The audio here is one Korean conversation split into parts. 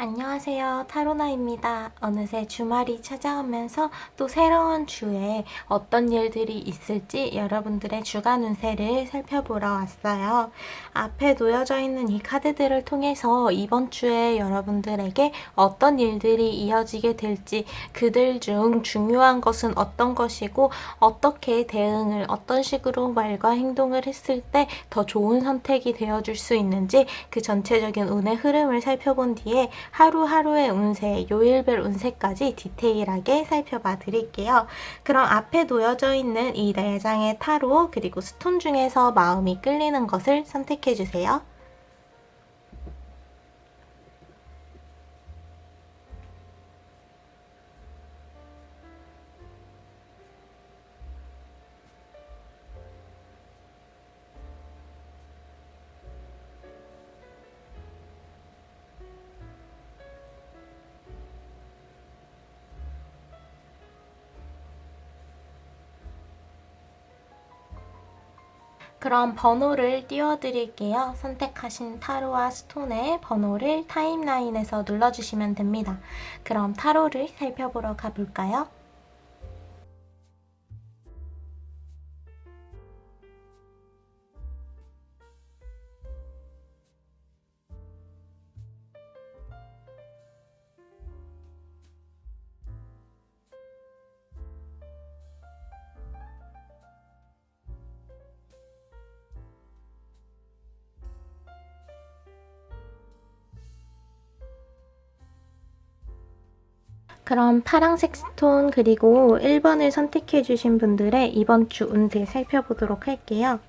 안녕하세요. 타로나입니다. 어느새 주말이 찾아오면서 또 새로운 주에 어떤 일들이 있을지 여러분들의 주간 운세를 살펴보러 왔어요. 앞에 놓여져 있는 이 카드들을 통해서 이번 주에 여러분들에게 어떤 일들이 이어지게 될지, 그들 중 중요한 것은 어떤 것이고 어떻게 대응을 어떤 식으로 말과 행동을 했을 때 더 좋은 선택이 되어줄 수 있는지 그 전체적인 운의 흐름을 살펴본 뒤에 하루하루의 운세, 요일별 운세까지 디테일하게 살펴봐 드릴게요. 그럼 앞에 놓여져 있는 이 4장의 타로 그리고 스톤 중에서 마음이 끌리는 것을 선택해 주세요. 그럼 번호를 띄워드릴게요. 선택하신 타로와 스톤의 번호를 타임라인에서 눌러주시면 됩니다. 그럼 타로를 살펴보러 가볼까요? 그럼 파랑색 스톤 그리고 1번을 선택해 주신 분들의 이번 주 운세 살펴보도록 할게요.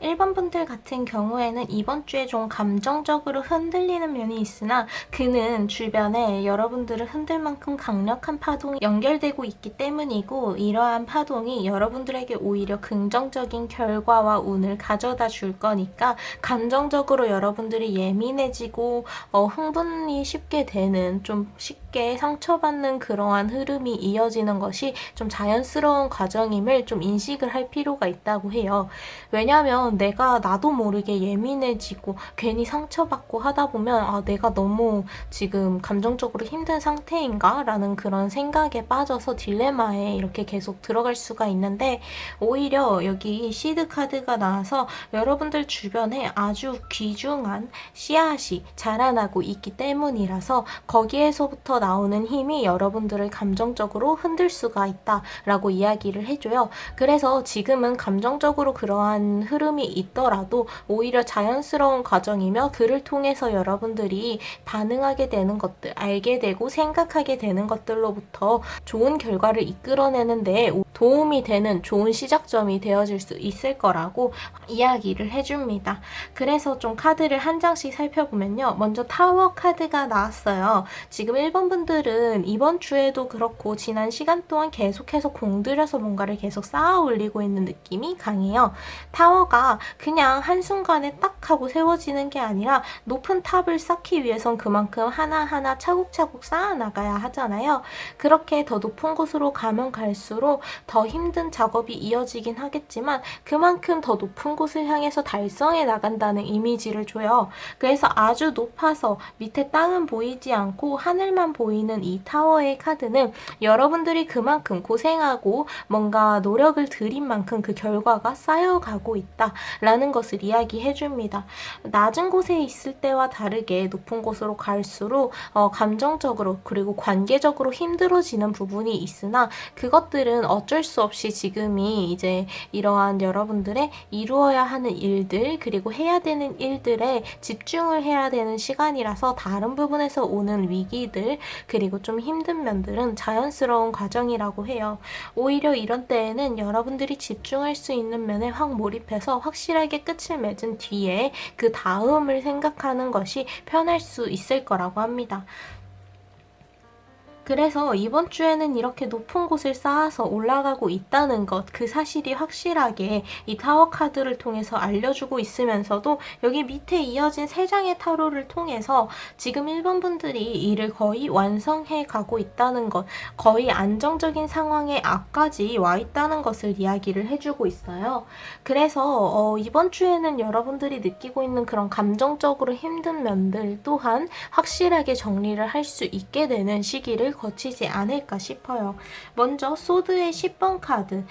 1번 분들 같은 경우에는 이번 주에 좀 감정적으로 흔들리는 면이 있으나 그는 주변에 여러분들을 흔들 만큼 강력한 파동이 연결되고 있기 때문이고, 이러한 파동이 여러분들에게 오히려 긍정적인 결과와 운을 가져다 줄 거니까 감정적으로 여러분들이 예민해지고 흥분이 쉽게 되는, 좀 쉽게 상처받는 그러한 흐름이 이어지는 것이 좀 자연스러운 과정임을 좀 인식을 할 필요가 있다고 해요. 왜냐면 내가 나도 모르게 예민해지고 괜히 상처받고 하다 보면 내가 너무 지금 감정적으로 힘든 상태인가? 라는 그런 생각에 빠져서 딜레마에 이렇게 계속 들어갈 수가 있는데, 오히려 여기 시드 카드가 나와서 여러분들 주변에 아주 귀중한 씨앗이 자라나고 있기 때문이라서 거기에서부터 나오는 힘이 여러분들을 감정적으로 흔들 수가 있다라고 이야기를 해줘요. 그래서 지금은 감정적으로 그러한 흐름이 있더라도 오히려 자연스러운 과정이며, 그를 통해서 여러분들이 반응하게 되는 것들, 알게 되고 생각하게 되는 것들로부터 좋은 결과를 이끌어내는데 도움이 되는 좋은 시작점이 되어질 수 있을 거라고 이야기를 해줍니다. 그래서 좀 카드를 한 장씩 살펴보면요. 먼저 타워 카드가 나왔어요. 지금 1번 분들은 이번 주에도 그렇고 지난 시간 동안 계속해서 공들여서 뭔가를 계속 쌓아 올리고 있는 느낌이 강해요. 타워가 그냥 한순간에 딱 하고 세워지는 게 아니라 높은 탑을 쌓기 위해선 그만큼 하나하나 차곡차곡 쌓아 나가야 하잖아요. 그렇게 더 높은 곳으로 가면 갈수록 더 힘든 작업이 이어지긴 하겠지만 그만큼 더 높은 곳을 향해서 달성해 나간다는 이미지를 줘요. 그래서 아주 높아서 밑에 땅은 보이지 않고 하늘만 보이는 이 타워의 카드는 여러분들이 그만큼 고생하고 뭔가 노력을 들인 만큼 그 결과가 쌓여가고 있다라는 것을 이야기해줍니다. 낮은 곳에 있을 때와 다르게 높은 곳으로 갈수록 감정적으로 그리고 관계적으로 힘들어지는 부분이 있으나, 그것들은 어쩔 수 없이 지금이 이제 이러한 여러분들의 이루어야 하는 일들 그리고 해야 되는 일들에 집중을 해야 되는 시간이라서 다른 부분에서 오는 위기들 그리고 좀 힘든 면들은 자연스러운 과정이라고 해요. 오히려 이런 때에는 여러분들이 집중할 수 있는 면에 확 몰입해서 확실하게 끝을 맺은 뒤에 그 다음을 생각하는 것이 편할 수 있을 거라고 합니다. 그래서 이번 주에는 이렇게 높은 곳을 쌓아서 올라가고 있다는 것, 그 사실이 확실하게 이 타워 카드를 통해서 알려주고 있으면서도 여기 밑에 이어진 3장의 타로를 통해서 지금 1번 분들이 이를 거의 완성해 가고 있다는 것, 거의 안정적인 상황에 앞까지 와 있다는 것을 이야기를 해주고 있어요. 그래서 이번 주에는 여러분들이 느끼고 있는 그런 감정적으로 힘든 면들 또한 확실하게 정리를 할 수 있게 되는 시기를 거치지 않을까 싶어요. 먼저 소드의 10번 카드,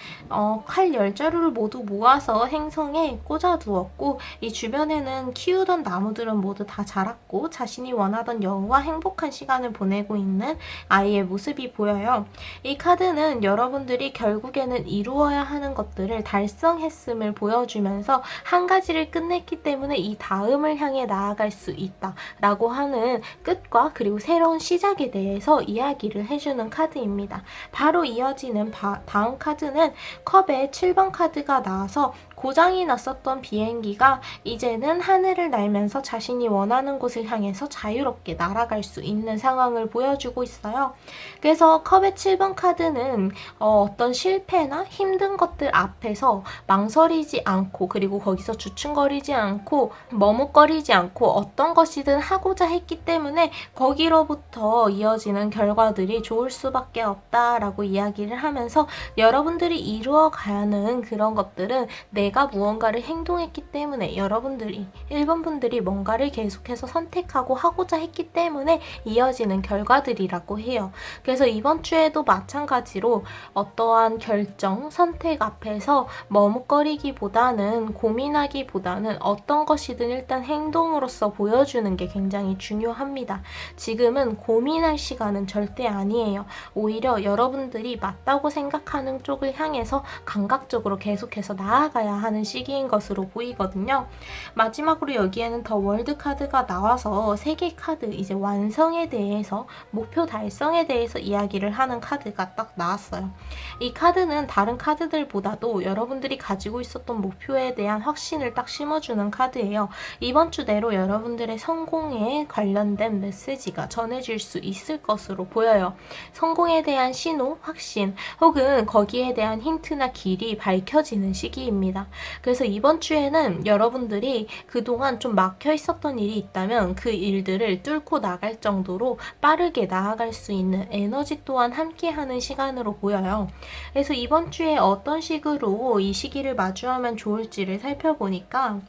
칼 10자루를 모두 모아서 행성에 꽂아두었고 이 주변에는 키우던 나무들은 모두 다 자랐고 자신이 원하던 여우와 행복한 시간을 보내고 있는 아이의 모습이 보여요. 이 카드는 여러분들이 결국에는 이루어야 하는 것들을 달성했음을 보여주면서 한 가지를 끝냈기 때문에 이 다음을 향해 나아갈 수 있다 라고 하는 끝과 그리고 새로운 시작에 대해서 이야기를 해주는 카드입니다. 바로 이어지는 다음 카드는 컵의 7번 카드가 나와서 고장이 났었던 비행기가 이제는 하늘을 날면서 자신이 원하는 곳을 향해서 자유롭게 날아갈 수 있는 상황을 보여주고 있어요. 그래서 컵의 7번 카드는 어떤 실패나 힘든 것들 앞에서 망설이지 않고 그리고 거기서 주춤거리지 않고 머뭇거리지 않고 어떤 것이든 하고자 했기 때문에 거기로부터 이어지는 결과들이 좋을 수밖에 없다라고 이야기를 하면서 여러분들이 이루어가야 하는 그런 것들은 내가 무언가를 행동했기 때문에 여러분들이 1번 분들이 뭔가를 계속해서 선택하고 하고자 했기 때문에 이어지는 결과들이라고 해요. 그래서 이번 주에도 마찬가지로 어떠한 결정, 선택 앞에서 머뭇거리기보다는 고민하기보다는 어떤 것이든 일단 행동으로서 보여주는 게 굉장히 중요합니다. 지금은 고민할 시간은 절대 아니에요. 오히려 여러분들이 맞다고 생각하는 쪽을 향해서 감각적으로 계속해서 나아가야 하는 시기인 것으로 보이거든요. 마지막으로 여기에는 더 월드 카드가 나와서 3개 카드, 이제 완성에 대해서, 목표 달성에 대해서 이야기를 하는 카드가 딱 나왔어요. 이 카드는 다른 카드들보다도 여러분들이 가지고 있었던 목표에 대한 확신을 딱 심어주는 카드예요. 이번 주 내로 여러분들의 성공에 관련된 메시지가 전해질 수 있을 것으로 보여요. 성공에 대한 신호, 확신, 혹은 거기에 대한 힌트나 길이 밝혀지는 시기입니다. 그래서 이번 주에는 여러분들이 그동안 좀 막혀 있었던 일이 있다면 그 일들을 뚫고 나갈 정도로 빠르게 나아갈 수 있는 에너지 또한 함께하는 시간으로 보여요. 그래서 이번 주에 어떤 식으로 이 시기를 마주하면 좋을지를 살펴보니까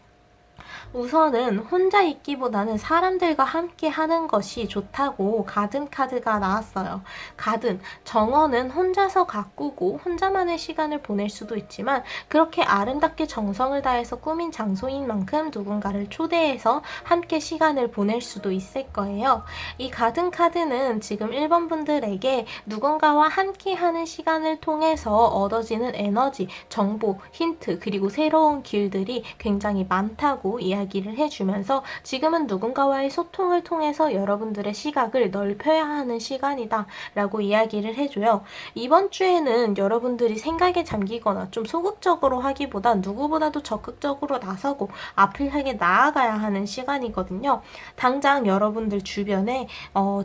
우선은 혼자 있기보다는 사람들과 함께 하는 것이 좋다고 가든 카드가 나왔어요. 가든, 정원은 혼자서 가꾸고 혼자만의 시간을 보낼 수도 있지만 그렇게 아름답게 정성을 다해서 꾸민 장소인 만큼 누군가를 초대해서 함께 시간을 보낼 수도 있을 거예요. 이 가든 카드는 지금 1번 분들에게 누군가와 함께 하는 시간을 통해서 얻어지는 에너지, 정보, 힌트, 그리고 새로운 길들이 굉장히 많다고 이야기를 해주면서 지금은 누군가와의 소통을 통해서 여러분들의 시각을 넓혀야 하는 시간이다 라고 이야기를 해줘요. 이번 주에는 여러분들이 생각에 잠기거나 좀 소극적으로 하기보다 누구보다도 적극적으로 나서고 앞을 향해 나아가야 하는 시간이거든요. 당장 여러분들 주변에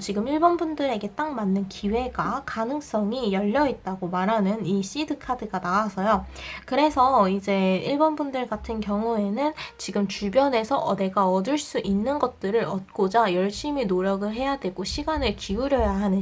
지금 1번 분들에게 딱 맞는 기회가, 가능성이 열려있다고 말하는 이 시드 카드가 나와서요. 그래서 이제 1번 분들 같은 경우에는 지금 주변에서 내가 얻을 수 있는 것들을 얻고자 열심히 노력을 해야 되고 시간을 기울여야 하는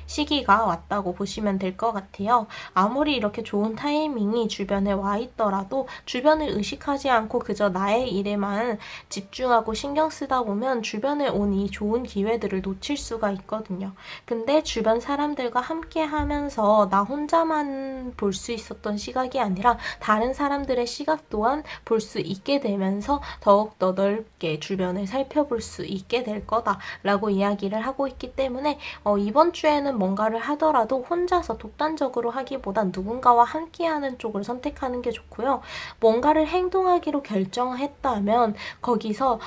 시기가 왔다고 보시면 될 것 같아요. 아무리 이렇게 좋은 타이밍이 주변에 와 있더라도 주변을 의식하지 않고 그저 나의 일에만 집중하고 신경 쓰다 보면 주변에 온 이 좋은 기회들을 놓칠 수가 있거든요. 근데 주변 사람들과 함께 하면서 나 혼자만 볼 수 있었던 시각이 아니라 다른 사람들의 시각 또한 볼 수 있게 되면서 더욱더 넓게 주변을 살펴볼 수 있게 될 거다라고 이야기를 하고 있기 때문에 이번 주에는 뭔가를 하더라도 혼자서 독단적으로 하기보단 누군가와 함께하는 쪽을 선택하는 게 좋고요. 뭔가를 행동하기로 결정했다면 거기서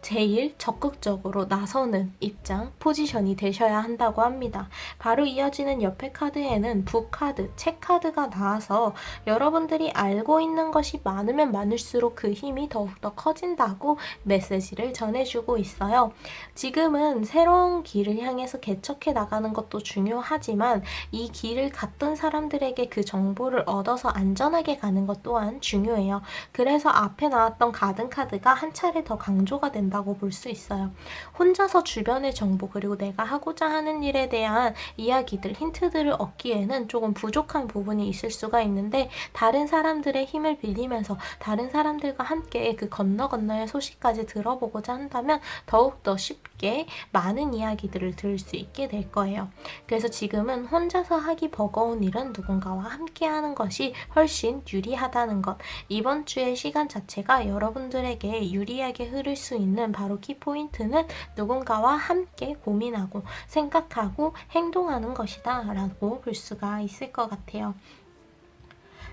제일 적극적으로 나서는 입장, 포지션이 되셔야 한다고 합니다. 바로 이어지는 옆에 카드에는 북카드, 책카드가 나와서 여러분들이 알고 있는 것이 많으면 많을수록 그 힘이 더욱더 커진다고 메시지를 전해주고 있어요. 지금은 새로운 길을 향해서 개척해 나가는 것도 중요하지만 이 길을 갔던 사람들에게 그 정보를 얻어서 안전하게 가는 것 또한 중요해요. 그래서 앞에 나왔던 가든 카드가 한 차례 더 강조가 된다고 볼 수 있어요. 혼자서 주변의 정보 그리고 내가 하고자 하는 일에 대한 이야기들, 힌트들을 얻기에는 조금 부족한 부분이 있을 수가 있는데 다른 사람들의 힘을 빌리면서 다른 사람들과 함께 그 건너의 소식까지 들어보고자 한다면 더욱더 쉽게 많은 이야기들을 들을 수 있게 될 거예요. 그래서 지금은 혼자서 하기 버거운 일은 누군가와 함께 하는 것이 훨씬 유리하다는 것. 이번 주의 시간 자체가 여러분들에게 유리하게 흐를 수 있는 바로 키포인트는 누군가와 함께 고민하고 생각하고 행동하는 것이다 라고 볼 수가 있을 것 같아요.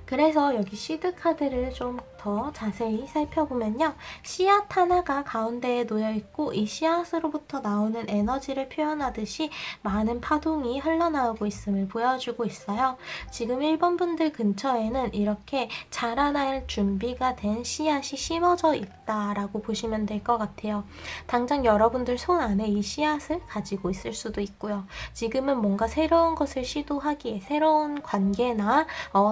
그래서 여기 시드 카드를 좀 더 자세히 살펴보면요. 씨앗 하나가 가운데에 놓여 있고 이 씨앗으로부터 나오는 에너지를 표현하듯이 많은 파동이 흘러나오고 있음을 보여주고 있어요. 지금 1번 분들 근처에는 이렇게 자라날 준비가 된 씨앗이 심어져 있다라고 보시면 될 것 같아요. 당장 여러분들 손 안에 이 씨앗을 가지고 있을 수도 있고요. 지금은 뭔가 새로운 것을 시도하기에 새로운 관계나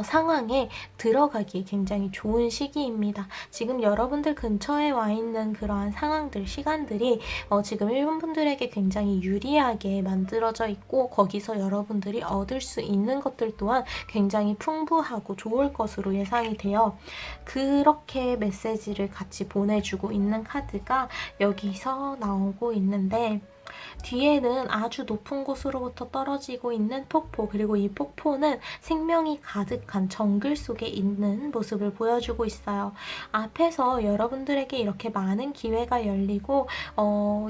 상황에 들어가기에 굉장히 좋은 시기입니다. 지금 여러분들 근처에 와 있는 그러한 상황들, 시간들이 지금 1번 분들에게 굉장히 유리하게 만들어져 있고 거기서 여러분들이 얻을 수 있는 것들 또한 굉장히 풍부하고 좋을 것으로 예상이 돼요. 그렇게 메시지를 같이 보내주고 있는 카드가 여기서 나오고 있는데 뒤에는 아주 높은 곳으로부터 떨어지고 있는 폭포, 그리고 이 폭포는 생명이 가득한 정글 속에 있는 모습을 보여주고 있어요. 앞에서 여러분들에게 이렇게 많은 기회가 열리고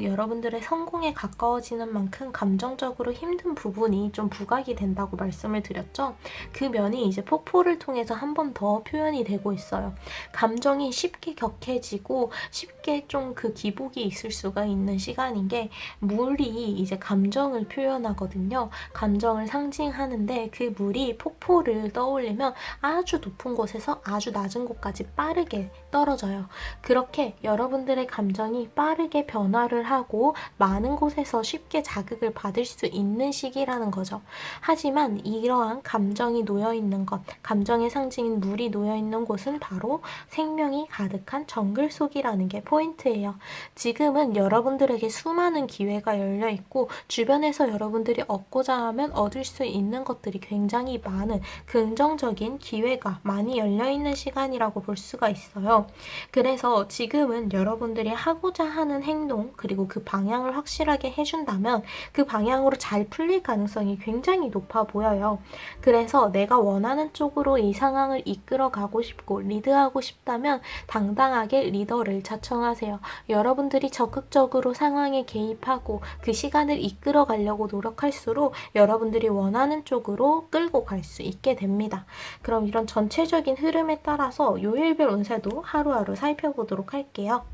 여러분들의 성공에 가까워지는 만큼 감정적으로 힘든 부분이 좀 부각이 된다고 말씀을 드렸죠. 그 면이 이제 폭포를 통해서 한 번 더 표현이 되고 있어요. 감정이 쉽게 격해지고 쉽게 좀 그 기복이 있을 수가 있는 시간인 게 물이 이제 감정을 표현하거든요. 감정을 상징하는데 그 물이 폭포를 떠올리면 아주 높은 곳에서 아주 낮은 곳까지 빠르게 떨어져요. 그렇게 여러분들의 감정이 빠르게 변화를 하고 많은 곳에서 쉽게 자극을 받을 수 있는 시기라는 거죠. 하지만 이러한 감정이 놓여있는 것, 감정의 상징인 물이 놓여있는 곳은 바로 생명이 가득한 정글 속이라는 게 포인트예요. 지금은 여러분들에게 수많은 기회가 열려 있고 주변에서 여러분들이 얻고자 하면 얻을 수 있는 것들이 굉장히 많은 긍정적인 기회가 많이 열려 있는 시간이라고 볼 수가 있어요. 그래서 지금은 여러분들이 하고자 하는 행동 그리고 그 방향을 확실하게 해준다면 그 방향으로 잘 풀릴 가능성이 굉장히 높아 보여요. 그래서 내가 원하는 쪽으로 이 상황을 이끌어 가고 싶고 리드하고 싶다면 당당하게 리더를 자청하세요. 여러분들이 적극적으로 상황에 개입하고 그 시간을 이끌어 가려고 노력할수록 여러분들이 원하는 쪽으로 끌고 갈 수 있게 됩니다. 그럼 이런 전체적인 흐름에 따라서 요일별 운세도 하루하루 살펴보도록 할게요.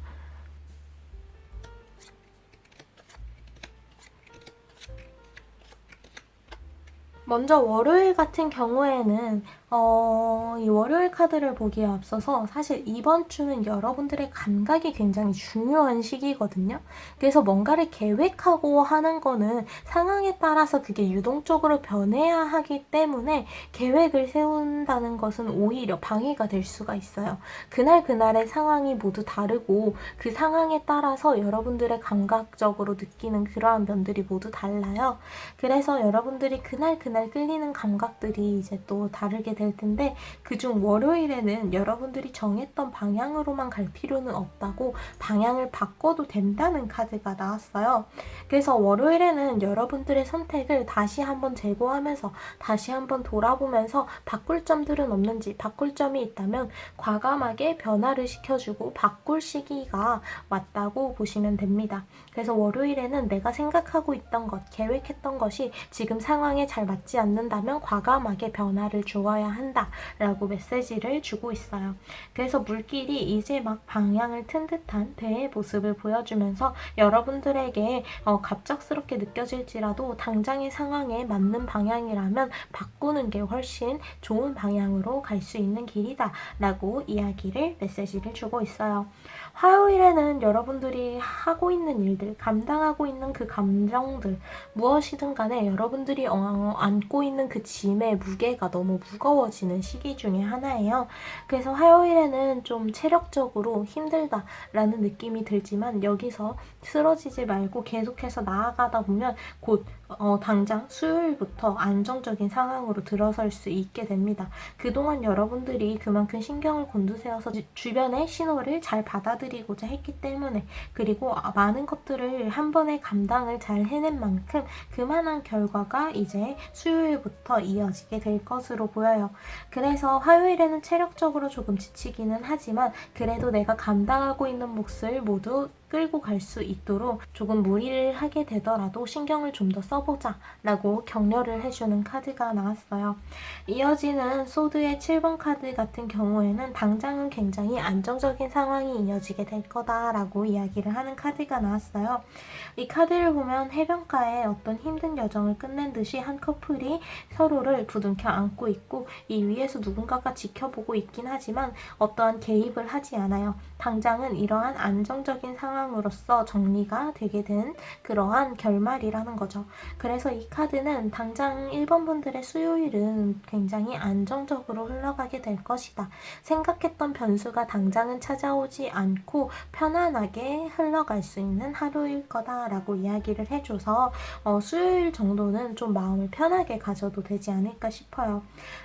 먼저 월요일 같은 경우에는 이 월요일 카드를 보기에 앞서서 사실 이번 주는 여러분들의 감각이 굉장히 중요한 시기거든요. 그래서 뭔가를 계획하고 하는 거는 상황에 따라서 그게 유동적으로 변해야 하기 때문에 계획을 세운다는 것은 오히려 방해가 될 수가 있어요. 그날의 상황이 모두 다르고 그 상황에 따라서 여러분들의 감각적으로 느끼는 그러한 면들이 모두 달라요. 그래서 여러분들이 그날 끌리는 감각들이 이제 또 다르게 될 텐데 그중 월요일에는 여러분들이 정했던 방향으로만 갈 필요는 없다고 방향을 바꿔도 된다는 카드가 나왔어요. 그래서 월요일에는 여러분들의 선택을 다시 한번 재고하면서 다시 한번 돌아보면서 바꿀 점들은 없는지 바꿀 점이 있다면 과감하게 변화를 시켜주고 바꿀 시기가 왔다고 보시면 됩니다. 그래서 월요일에는 내가 생각하고 있던 것, 계획했던 것이 지금 상황에 잘 맞지 않는다면 과감하게 변화를 주어야 한다 라고 메시지를 주고 있어요. 그래서 물길이 이제 막 방향을 튼 듯한 배의 모습을 보여주면서 여러분들에게 갑작스럽게 느껴질지라도 당장의 상황에 맞는 방향이라면 바꾸는 게 훨씬 좋은 방향으로 갈 수 있는 길이다 라고 메시지를 주고 있어요. 화요일에는 여러분들이 하고 있는 일들, 감당하고 있는 그 감정들, 무엇이든 간에 여러분들이 안고 있는 그 짐의 무게가 너무 무거워지는 시기 중에 하나예요. 그래서 화요일에는 좀 체력적으로 힘들다라는 느낌이 들지만 여기서 쓰러지지 말고 계속해서 나아가다 보면 곧 당장 수요일부터 안정적인 상황으로 들어설 수 있게 됩니다. 그동안 여러분들이 그만큼 신경을 곤두세워서 주변의 신호를 잘 받아들이고자 했기 때문에, 그리고 많은 것들을 한 번에 감당을 잘 해낸 만큼 그만한 결과가 이제 수요일부터 이어지게 될 것으로 보여요. 그래서 화요일에는 체력적으로 조금 지치기는 하지만 그래도 내가 감당하고 있는 몫을 모두 끌고 갈 수 있도록 조금 무리를 하게 되더라도 신경을 좀 더 써보자 라고 격려를 해주는 카드가 나왔어요. 이어지는 소드의 7번 카드 같은 경우에는 당장은 굉장히 안정적인 상황이 이어지게 될 거다라고 이야기를 하는 카드가 나왔어요. 이 카드를 보면 해변가에 어떤 힘든 여정을 끝낸 듯이 한 커플이 서로를 부둥켜 안고 있고 이 위에서 누군가가 지켜보고 있긴 하지만 어떠한 개입을 하지 않아요. 당장은 이러한 안정적인 상황으로서 정리가 되게 된 그러한 결말이라는 거죠. 그래서 이 카드는 당장 1번 분들의 수요일은 굉장히 안정적으로 흘러가게 될 것이다. 생각했던 변수가 당장은 찾아오지 않고 편안하게 흘러갈 수 있는 하루일 거다라고 이야기를 해줘서 수요일 정도는 좀 마음을 편하게 가져도 되지 않을까 싶어요.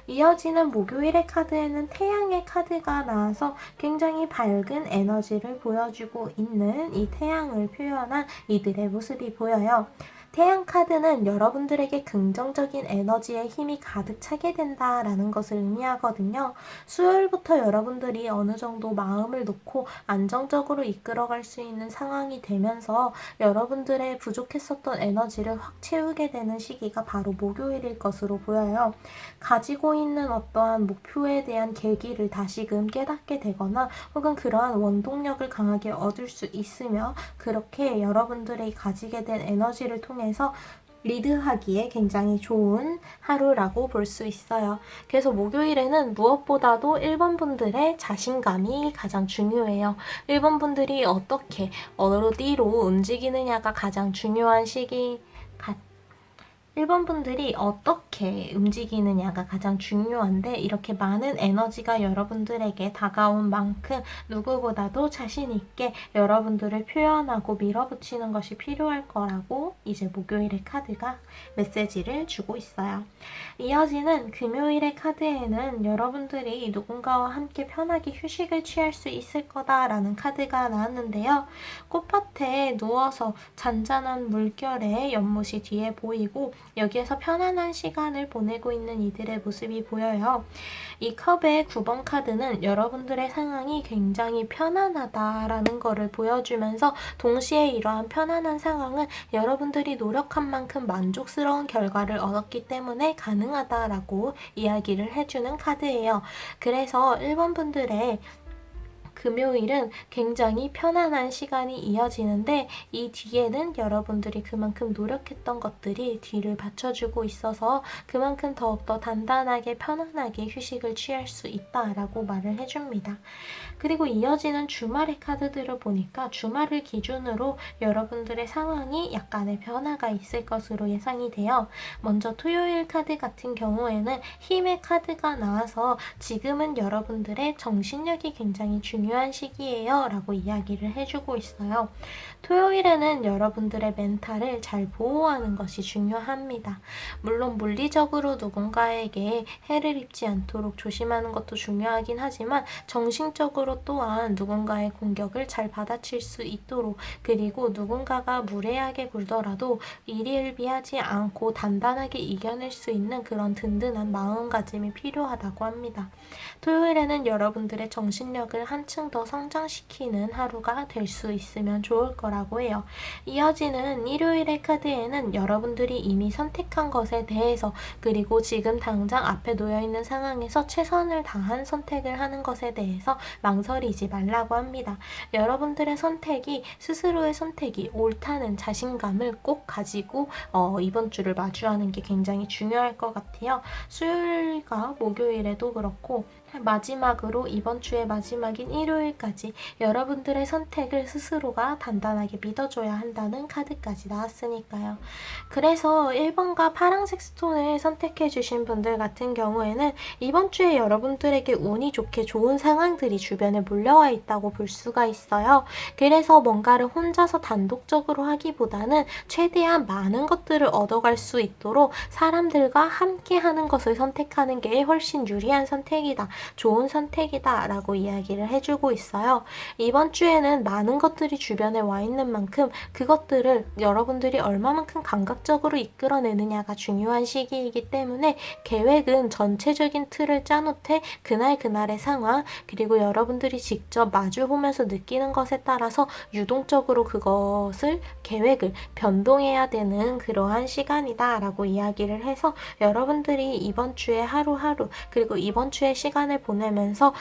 이어지는 목요일의 카드에는 태양의 카드가 나와서 굉장히 밝은 에너지를 보여주고 있는 이 태양을 표현한 이들의 모습이 보여요. 태양 카드는 여러분들에게 긍정적인 에너지의 힘이 가득 차게 된다라는 것을 의미하거든요. 수요일부터 여러분들이 어느 정도 마음을 놓고 안정적으로 이끌어갈 수 있는 상황이 되면서 여러분들의 부족했었던 에너지를 확 채우게 되는 시기가 바로 목요일일 것으로 보여요. 가지고 있는 어떠한 목표에 대한 계기를 다시금 깨닫게 되거나 혹은 그러한 원동력을 강하게 얻을 수 있으며 그렇게 여러분들이 가지게 된 에너지를 통해서 리드하기에 굉장히 좋은 하루라고 볼 수 있어요. 그래서 목요일에는 무엇보다도 1번 분들의 자신감이 가장 중요해요. 1번 분들이 어떻게 어디로 움직이느냐가 가장 중요한 시기 1번 분들이 어떻게 움직이느냐가 가장 중요한데 이렇게 많은 에너지가 여러분들에게 다가온 만큼 누구보다도 자신 있게 여러분들을 표현하고 밀어붙이는 것이 필요할 거라고 이제 목요일의 카드가 메시지를 주고 있어요. 이어지는 금요일의 카드에는 여러분들이 누군가와 함께 편하게 휴식을 취할 수 있을 거다라는 카드가 나왔는데요. 꽃밭에 누워서 잔잔한 물결의 연못이 뒤에 보이고 여기에서 편안한 시간을 보내고 있는 이들의 모습이 보여요. 이 컵의 9번 카드는 여러분들의 상황이 굉장히 편안하다라는 것을 보여주면서 동시에 이러한 편안한 상황은 여러분들이 노력한 만큼 만족스러운 결과를 얻었기 때문에 가능하다라고 이야기를 해주는 카드예요. 그래서 1번 분들의 금요일은 굉장히 편안한 시간이 이어지는데 이 뒤에는 여러분들이 그만큼 노력했던 것들이 뒤를 받쳐주고 있어서 그만큼 더욱더 단단하게 편안하게 휴식을 취할 수 있다라고 말을 해줍니다. 그리고 이어지는 주말의 카드들을 보니까 주말을 기준으로 여러분들의 상황이 약간의 변화가 있을 것으로 예상이 돼요. 먼저 토요일 카드 같은 경우에는 힘의 카드가 나와서 지금은 여러분들의 정신력이 굉장히 중요한 시기예요 라고 이야기를 해주고 있어요. 토요일에는 여러분들의 멘탈을 잘 보호하는 것이 중요합니다. 물론 물리적으로 누군가에게 해를 입지 않도록 조심하는 것도 중요하긴 하지만 정신적으로 상황으로 또한 누군가의 공격을 잘 받아칠 수 있도록, 그리고 누군가가 무례하게 굴더라도 일희일비하지 않고 단단하게 이겨낼 수 있는 그런 든든한 마음가짐이 필요하다고 합니다. 토요일에는 여러분들의 정신력을 한층 더 성장시키는 하루가 될 수 있으면 좋을 거라고 해요. 이어지는 일요일의 카드에는 여러분들이 이미 선택한 것에 대해서, 그리고 지금 당장 앞에 놓여있는 상황에서 최선을 다한 선택을 하는 것에 대해서 망설이지 말라고 합니다. 여러분들의 선택이, 스스로의 선택이 옳다는 자신감을 꼭 가지고 이번 주를 마주하는 게 굉장히 중요할 것 같아요. 수요일과 목요일에도 그렇고, 마지막으로 이번 주의 마지막인 일요일까지 여러분들의 선택을 스스로가 단단하게 믿어줘야 한다는 카드까지 나왔으니까요. 그래서 1번과 파란색 스톤을 선택해 주신 분들 같은 경우에는 이번 주에 여러분들에게 운이 좋게 좋은 상황들이 주변에 몰려와 있다고 볼 수가 있어요. 그래서 뭔가를 혼자서 단독적으로 하기보다는 최대한 많은 것들을 얻어갈 수 있도록 사람들과 함께 하는 것을 선택하는 게 훨씬 유리한 선택이다, 좋은 선택이다 라고 이야기를 해주고 있어요. 이번 주에는 많은 것들이 주변에 와 있는 만큼 그것들을 여러분들이 얼마만큼 감각적으로 이끌어내느냐가 중요한 시기이기 때문에 계획은 전체적인 틀을 짜놓되 그날그날의 상황, 그리고 여러분들이 직접 마주보면서 느끼는 것에 따라서 유동적으로 그것을, 계획을 변동해야 되는 그러한 시간이다 라고 이야기를 해서 여러분들이 이번 주에 하루하루, 그리고 이번 주에 시간을 보내면서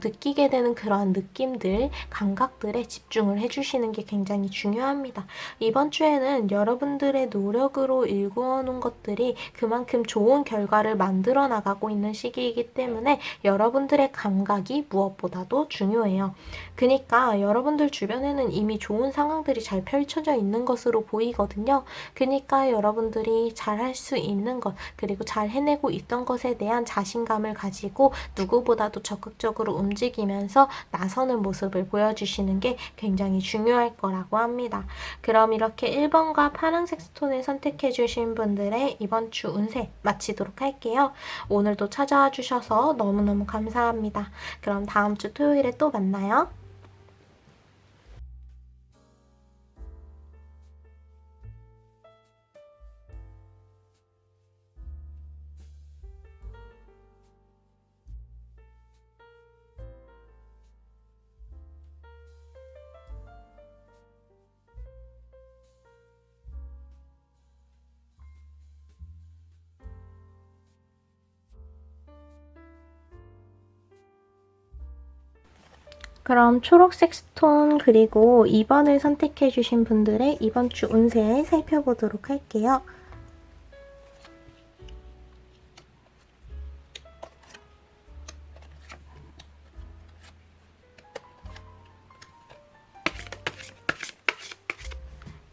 느끼게 되는 그러한 느낌들, 감각들에 집중을 해주시는 게 굉장히 중요합니다. 이번 주에는 여러분들의 노력으로 일구어 놓은 것들이 그만큼 좋은 결과를 만들어 나가고 있는 시기이기 때문에 여러분들의 감각이 무엇보다도 중요해요. 그러니까 여러분들 주변에는 이미 좋은 상황들이 잘 펼쳐져 있는 것으로 보이거든요. 그러니까 여러분들이 잘할 수 있는 것, 그리고 잘 해내고 있던 것에 대한 자신감을 가지고 누구보다도 적극적으로 움직이면서 나서는 모습을 보여주시는 게 굉장히 중요할 거라고 합니다. 그럼 이렇게 1번과 파란색 스톤을 선택해 주신 분들의 이번 주 운세 마치도록 할게요. 오늘도 찾아와 주셔서 너무너무 감사합니다. 그럼 다음 주 토요일에 또 만나요. 그럼 초록색 스톤 그리고 2번을 선택해 주신 분들의 이번 주 운세 살펴보도록 할게요.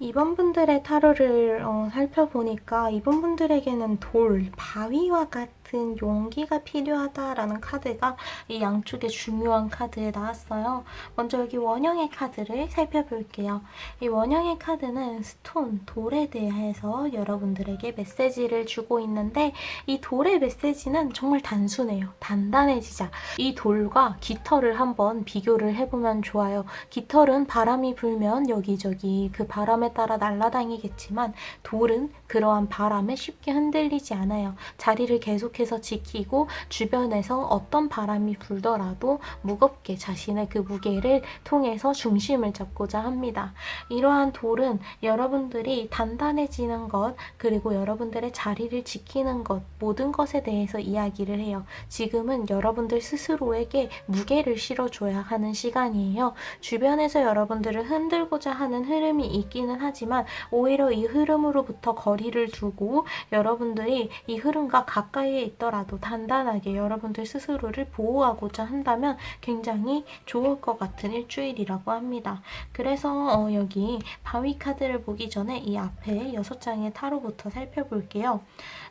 이번 분들의 타로를 살펴보니까 이번 분들에게는 돌, 바위와 같은 용기가 필요하다라는 카드가 이 양쪽에 중요한 카드에 나왔어요. 먼저 여기 원형의 카드를 살펴볼게요. 이 원형의 카드는 스톤, 돌에 대해서 여러분들에게 메시지를 주고 있는데 이 돌의 메시지는 정말 단순해요. 단단해지자. 이 돌과 깃털을 한번 비교를 해보면 좋아요. 깃털은 바람이 불면 여기저기 그 바람에 따라 날아다니겠지만 돌은 그러한 바람에 쉽게 흔들리지 않아요. 자리를 계속해서 지키고 주변에서 어떤 바람이 불더라도 무겁게 자신의 그 무게를 통해서 중심을 잡고자 합니다. 이러한 돌은 여러분들이 단단해지는 것, 그리고 여러분들의 자리를 지키는 것, 모든 것에 대해서 이야기를 해요. 지금은 여러분들 스스로에게 무게를 실어줘야 하는 시간이에요. 주변에서 여러분들을 흔들고자 하는 흐름이 있기는 하지만 오히려 이 흐름으로부터 거리를 두고 여러분들이 이 흐름과 가까이에 있더라도 단단하게 여러분들 스스로를 보호하고자 한다면 굉장히 좋을 것 같은 일주일이라고 합니다. 그래서 여기 바위 카드를 보기 전에 이 앞에 6장의 타로부터 살펴볼게요.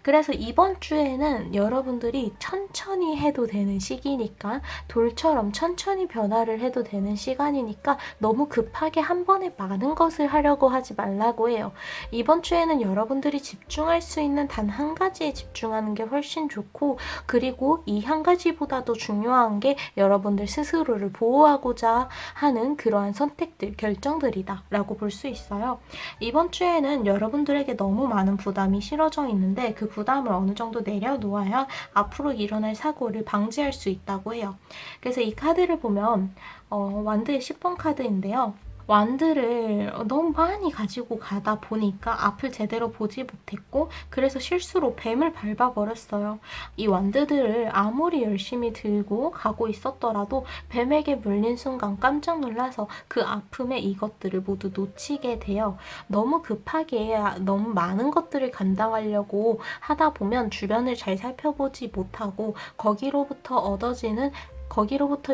그래서 이번 주에는 여러분들이 천천히 해도 되는 시기니까, 돌처럼 천천히 변화를 해도 되는 시간이니까 너무 급하게 한 번에 많은 것을 하려고 하지 말라고 해요. 이번 주에는 여러분들이 집중할 수 있는 단 한 가지에 집중하는 게 훨씬 좋고, 그리고 이 한 가지보다도 중요한 게 여러분들 스스로를 보호하고자 하는 그러한 선택들, 결정들이다 라고 볼 수 있어요. 이번 주에는 여러분들에게 너무 많은 부담이 실어져 있는데 그 부담을 어느 정도 내려놓아야 앞으로 일어날 사고를 방지할 수 있다고 해요. 그래서 이 카드를 보면 완드의 10번 카드인데요. 완드를 너무 많이 가지고 가다 보니까 앞을 제대로 보지 못했고, 그래서 실수로 뱀을 밟아버렸어요. 이 완드들을 아무리 열심히 들고 가고 있었더라도 뱀에게 물린 순간 깜짝 놀라서 그 아픔에 이것들을 모두 놓치게 돼요. 너무 급하게 너무 많은 것들을 감당하려고 하다 보면 주변을 잘 살펴보지 못하고 거기로부터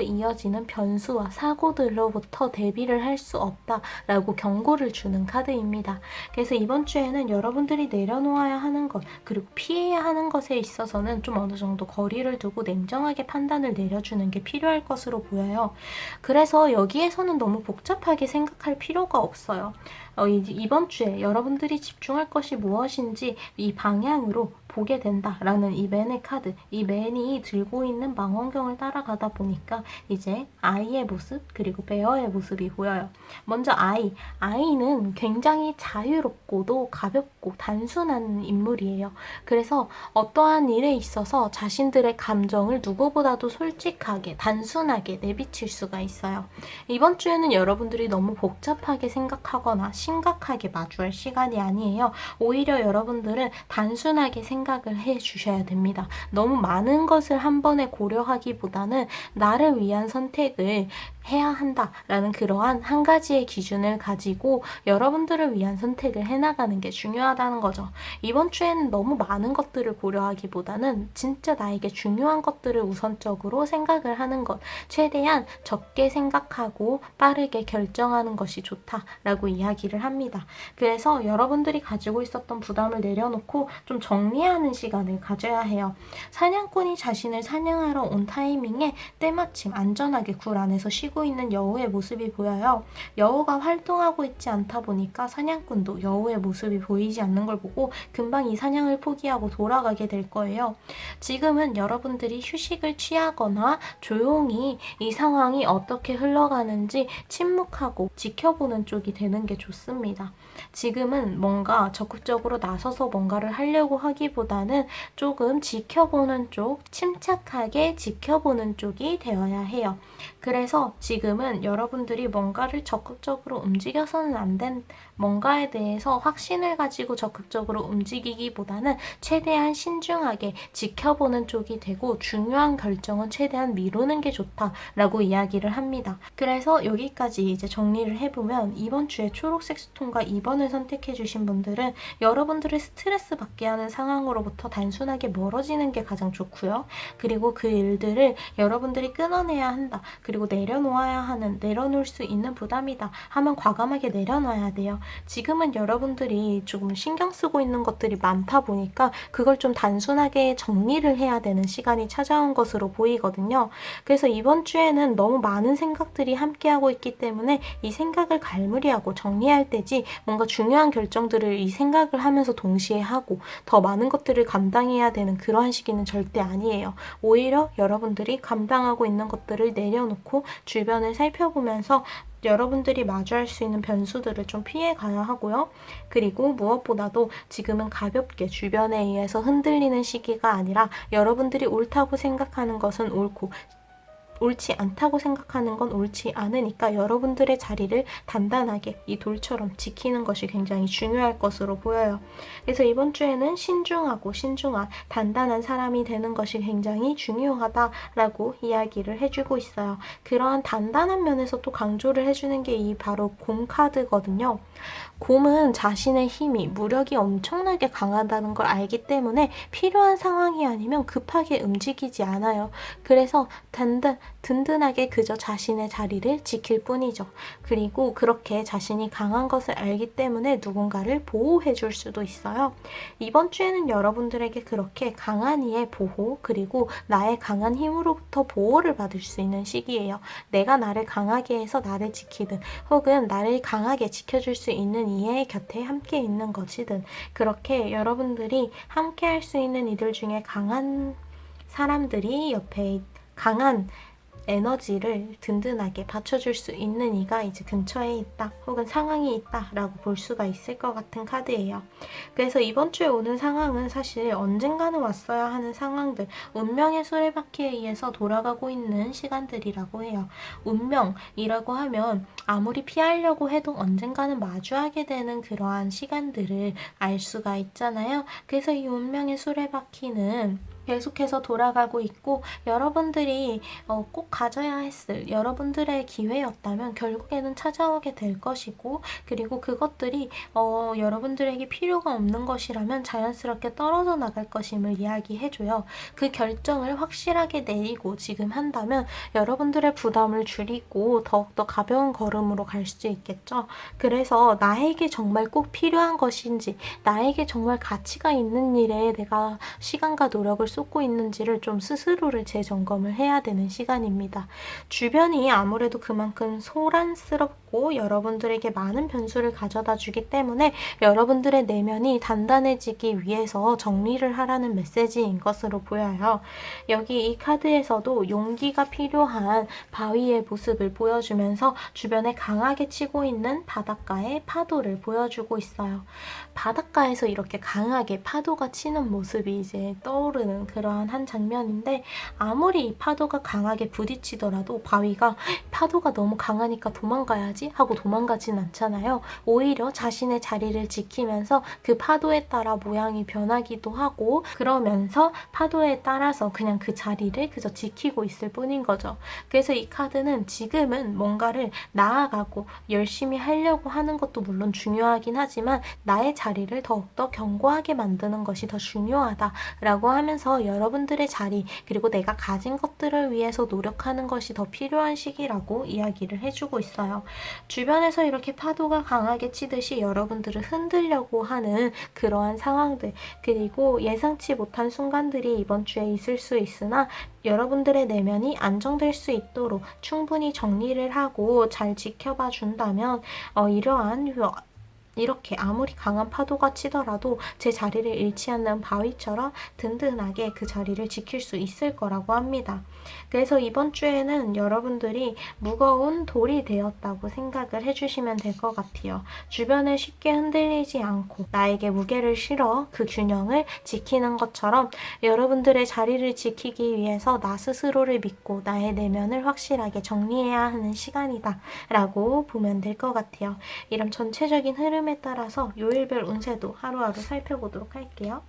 이어지는 변수와 사고들로부터 대비를 할 수 없다라고 경고를 주는 카드입니다. 그래서 이번 주에는 여러분들이 내려놓아야 하는 것, 그리고 피해야 하는 것에 있어서는 좀 어느 정도 거리를 두고 냉정하게 판단을 내려주는 게 필요할 것으로 보여요. 그래서 여기에서는 너무 복잡하게 생각할 필요가 없어요. 이번 주에 여러분들이 집중할 것이 무엇인지 이 방향으로 보게 된다라는 이 맨의 카드, 이 맨이 들고 있는 망원경을 따라가다 보니까 이제 아이의 모습, 그리고 베어의 모습이 보여요. 먼저 아이는 굉장히 자유롭고도 가볍고 단순한 인물이에요. 그래서 어떠한 일에 있어서 자신들의 감정을 누구보다도 솔직하게, 단순하게 내비칠 수가 있어요. 이번 주에는 여러분들이 너무 복잡하게 생각하거나 심각하게 마주할 시간이 아니에요. 오히려 여러분들은 단순하게 생각을 해 주셔야 됩니다. 너무 많은 것을 한 번에 고려하기보다는 나를 위한 선택을 해야 한다라는 그러한 한 가지의 기준을 가지고 여러분들을 위한 선택을 해나가는 게 중요하다는 거죠. 이번 주에는 너무 많은 것들을 고려하기보다는 진짜 나에게 중요한 것들을 우선적으로 생각을 하는 것, 최대한 적게 생각하고 빠르게 결정하는 것이 좋다라고 이야기를 합니다. 그래서 여러분들이 가지고 있었던 부담을 내려놓고 좀 정리하는 시간을 가져야 해요. 사냥꾼이 자신을 사냥하러 온 타이밍에 때마침 안전하게 굴 안에서 쉬고 있는 여우의 모습이 보여요. 여우가 활동하고 있지 않다 보니까 사냥꾼도 여우의 모습이 보이지 않는 걸 보고 금방 이 사냥을 포기하고 돌아가게 될 거예요. 지금은 여러분들이 휴식을 취하거나 조용히 이 상황이 어떻게 흘러가는지 침묵하고 지켜보는 쪽이 되는 게 좋습니다. 지금은 뭔가 적극적으로 나서서 뭔가를 하려고 하기보다는 조금 지켜보는 쪽, 침착하게 지켜보는 쪽이 되어야 해요. 그래서 지금은 여러분들이 뭔가를 적극적으로 움직여서는 안 된 뭔가에 대해서 확신을 가지고 적극적으로 움직이기보다는 최대한 신중하게 지켜보는 쪽이 되고 중요한 결정은 최대한 미루는 게 좋다라고 이야기를 합니다. 그래서 여기까지 이제 정리를 해보면 이번 주에 초록색 스톤과 2번을 선택해주신 분들은 여러분들을 스트레스 받게 하는 상황으로부터 단순하게 멀어지는 게 가장 좋고요. 그리고 그 일들을 여러분들이 끊어내야 한다. 그리고 내려놓을 수 있는 부담이다 하면 과감하게 내려놔야 돼요. 지금은 여러분들이 조금 신경 쓰고 있는 것들이 많다 보니까 그걸 좀 단순하게 정리를 해야 되는 시간이 찾아온 것으로 보이거든요. 그래서 이번 주에는 너무 많은 생각들이 함께하고 있기 때문에 이 생각을 갈무리하고 정리할 때지 뭔가 중요한 결정들을 이 생각을 하면서 동시에 하고 더 많은 것들을 감당해야 되는 그러한 시기는 절대 아니에요. 오히려 여러분들이 감당하고 있는 것들을 내려놓고 주변을 살펴보면서 여러분들이 마주할 수 있는 변수들을 좀 피해 가야 하고요. 그리고 무엇보다도 지금은 가볍게 주변에 의해서 흔들리는 시기가 아니라 여러분들이 옳다고 생각하는 것은 옳고 옳지 않다고 생각하는 건 옳지 않으니까 여러분들의 자리를 단단하게 이 돌처럼 지키는 것이 굉장히 중요할 것으로 보여요. 그래서 이번 주에는 신중하고 신중한 단단한 사람이 되는 것이 굉장히 중요하다라고 이야기를 해주고 있어요. 그러한 단단한 면에서 또 강조를 해주는 게 이 바로 곰 카드거든요. 곰은 자신의 힘이, 무력이 엄청나게 강하다는 걸 알기 때문에 필요한 상황이 아니면 급하게 움직이지 않아요. 그래서 든든하게 그저 자신의 자리를 지킬 뿐이죠. 그리고 그렇게 자신이 강한 것을 알기 때문에 누군가를 보호해 줄 수도 있어요. 이번 주에는 여러분들에게 그렇게 강한 이의 보호, 그리고 나의 강한 힘으로부터 보호를 받을 수 있는 시기예요. 내가 나를 강하게 해서 나를 지키든, 혹은 나를 강하게 지켜줄 수 있는 이의 곁에 함께 있는 것이든, 그렇게 여러분들이 함께 할 수 있는 이들 중에 강한 사람들이 옆에 강한 에너지를 든든하게 받쳐줄 수 있는 이가 이제 근처에 있다, 혹은 상황이 있다라고 볼 수가 있을 것 같은 카드예요. 그래서 이번 주에 오는 상황은 사실 언젠가는 왔어야 하는 상황들, 운명의 수레바퀴에 의해서 돌아가고 있는 시간들이라고 해요. 운명이라고 하면 아무리 피하려고 해도 언젠가는 마주하게 되는 그러한 시간들을 알 수가 있잖아요. 그래서 이 운명의 수레바퀴는 계속해서 돌아가고 있고, 여러분들이 꼭 가져야 했을 여러분들의 기회였다면 결국에는 찾아오게 될 것이고, 그리고 그것들이 여러분들에게 필요가 없는 것이라면 자연스럽게 떨어져 나갈 것임을 이야기해줘요. 그 결정을 확실하게 내리고 지금 한다면 여러분들의 부담을 줄이고 더욱더 가벼운 걸음으로 갈 수 있겠죠. 그래서 나에게 정말 꼭 필요한 것인지, 나에게 정말 가치가 있는 일에 내가 시간과 노력을 쏟고 있는지를 좀 스스로를 재점검을 해야 되는 시간입니다. 주변이 아무래도 그만큼 소란스럽고 여러분들에게 많은 변수를 가져다 주기 때문에 여러분들의 내면이 단단해지기 위해서 정리를 하라는 메시지인 것으로 보여요. 여기 이 카드에서도 용기가 필요한 바위의 모습을 보여주면서 주변에 강하게 치고 있는 바닷가의 파도를 보여주고 있어요. 바닷가에서 이렇게 강하게 파도가 치는 모습이 이제 떠오르는 그러한 한 장면인데, 아무리 이 파도가 강하게 부딪히더라도 바위가 파도가 너무 강하니까 도망가야지 하고 도망가진 않잖아요. 오히려 자신의 자리를 지키면서 그 파도에 따라 모양이 변하기도 하고, 그러면서 파도에 따라서 그냥 그 자리를 그저 지키고 있을 뿐인 거죠. 그래서 이 카드는 지금은 뭔가를 나아가고 열심히 하려고 하는 것도 물론 중요하긴 하지만 나의 자리를 더욱더 견고하게 만드는 것이 더 중요하다라고 하면서 여러분들의 자리, 그리고 내가 가진 것들을 위해서 노력하는 것이 더 필요한 시기라고 이야기를 해주고 있어요. 주변에서 이렇게 파도가 강하게 치듯이 여러분들을 흔들려고 하는 그러한 상황들, 그리고 예상치 못한 순간들이 이번 주에 있을 수 있으나 여러분들의 내면이 안정될 수 있도록 충분히 정리를 하고 잘 지켜봐 준다면 이렇게 아무리 강한 파도가 치더라도 제 자리를 잃지 않는 바위처럼 든든하게 그 자리를 지킬 수 있을 거라고 합니다. 그래서 이번 주에는 여러분들이 무거운 돌이 되었다고 생각을 해주시면 될 것 같아요. 주변에 쉽게 흔들리지 않고 나에게 무게를 실어 그 균형을 지키는 것처럼 여러분들의 자리를 지키기 위해서 나 스스로를 믿고 나의 내면을 확실하게 정리해야 하는 시간이다 라고 보면 될 것 같아요. 이런 전체적인 흐름에 따라서 요일별 운세도 하루하루 살펴보도록 할게요.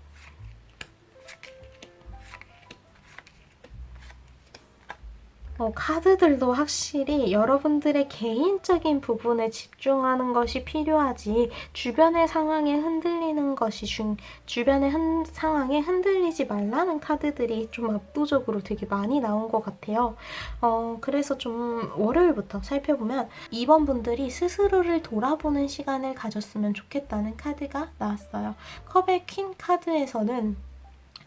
카드들도 확실히 여러분들의 개인적인 부분에 집중하는 것이 필요하지, 주변의 상황에 흔들리는 것이 주변의 상황에 흔들리지 말라는 카드들이 좀 압도적으로 되게 많이 나온 것 같아요. 그래서 좀 월요일부터 살펴보면 이번 분들이 스스로를 돌아보는 시간을 가졌으면 좋겠다는 카드가 나왔어요. 컵의 퀸 카드에서는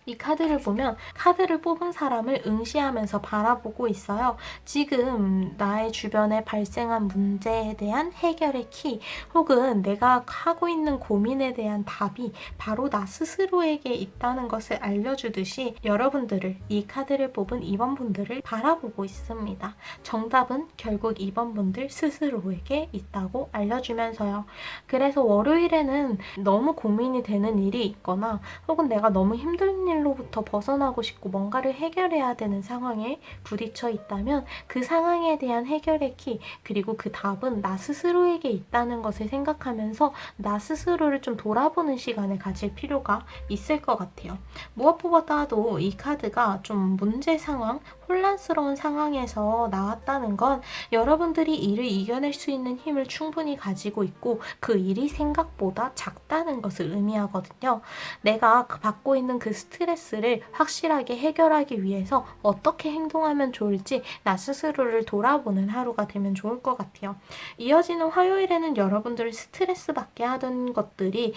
이 카드를 보면 카드를 뽑은 사람을 응시하면서 바라보고 있어요. 지금 나의 주변에 발생한 문제에 대한 해결의 키, 혹은 내가 하고 있는 고민에 대한 답이 바로 나 스스로에게 있다는 것을 알려주듯이 여러분들을, 이 카드를 뽑은 2번 분들을 바라보고 있습니다. 정답은 결국 2번 분들 스스로에게 있다고 알려주면서요. 그래서 월요일에는 너무 고민이 되는 일이 있거나, 혹은 내가 너무 힘든 일로부터 벗어나고 싶고 뭔가를 해결해야 되는 상황에 부딪혀 있다면 그 상황에 대한 해결의 키, 그리고 그 답은 나 스스로에게 있다는 것을 생각하면서 나 스스로를 좀 돌아보는 시간을 가질 필요가 있을 것 같아요. 무엇보다도 이 카드가 좀 문제 상황, 혼란스러운 상황에서 나왔다는 건 여러분들이 이를 이겨낼 수 있는 힘을 충분히 가지고 있고 그 일이 생각보다 작다는 것을 의미하거든요. 내가 받고 있는 그 스트레스 스트레스를 확실하게 해결하기 위해서 어떻게 행동하면 좋을지 나 스스로를 돌아보는 하루가 되면 좋을 것 같아요. 이어지는 화요일에는 여러분들이 스트레스 받게 하던 것들이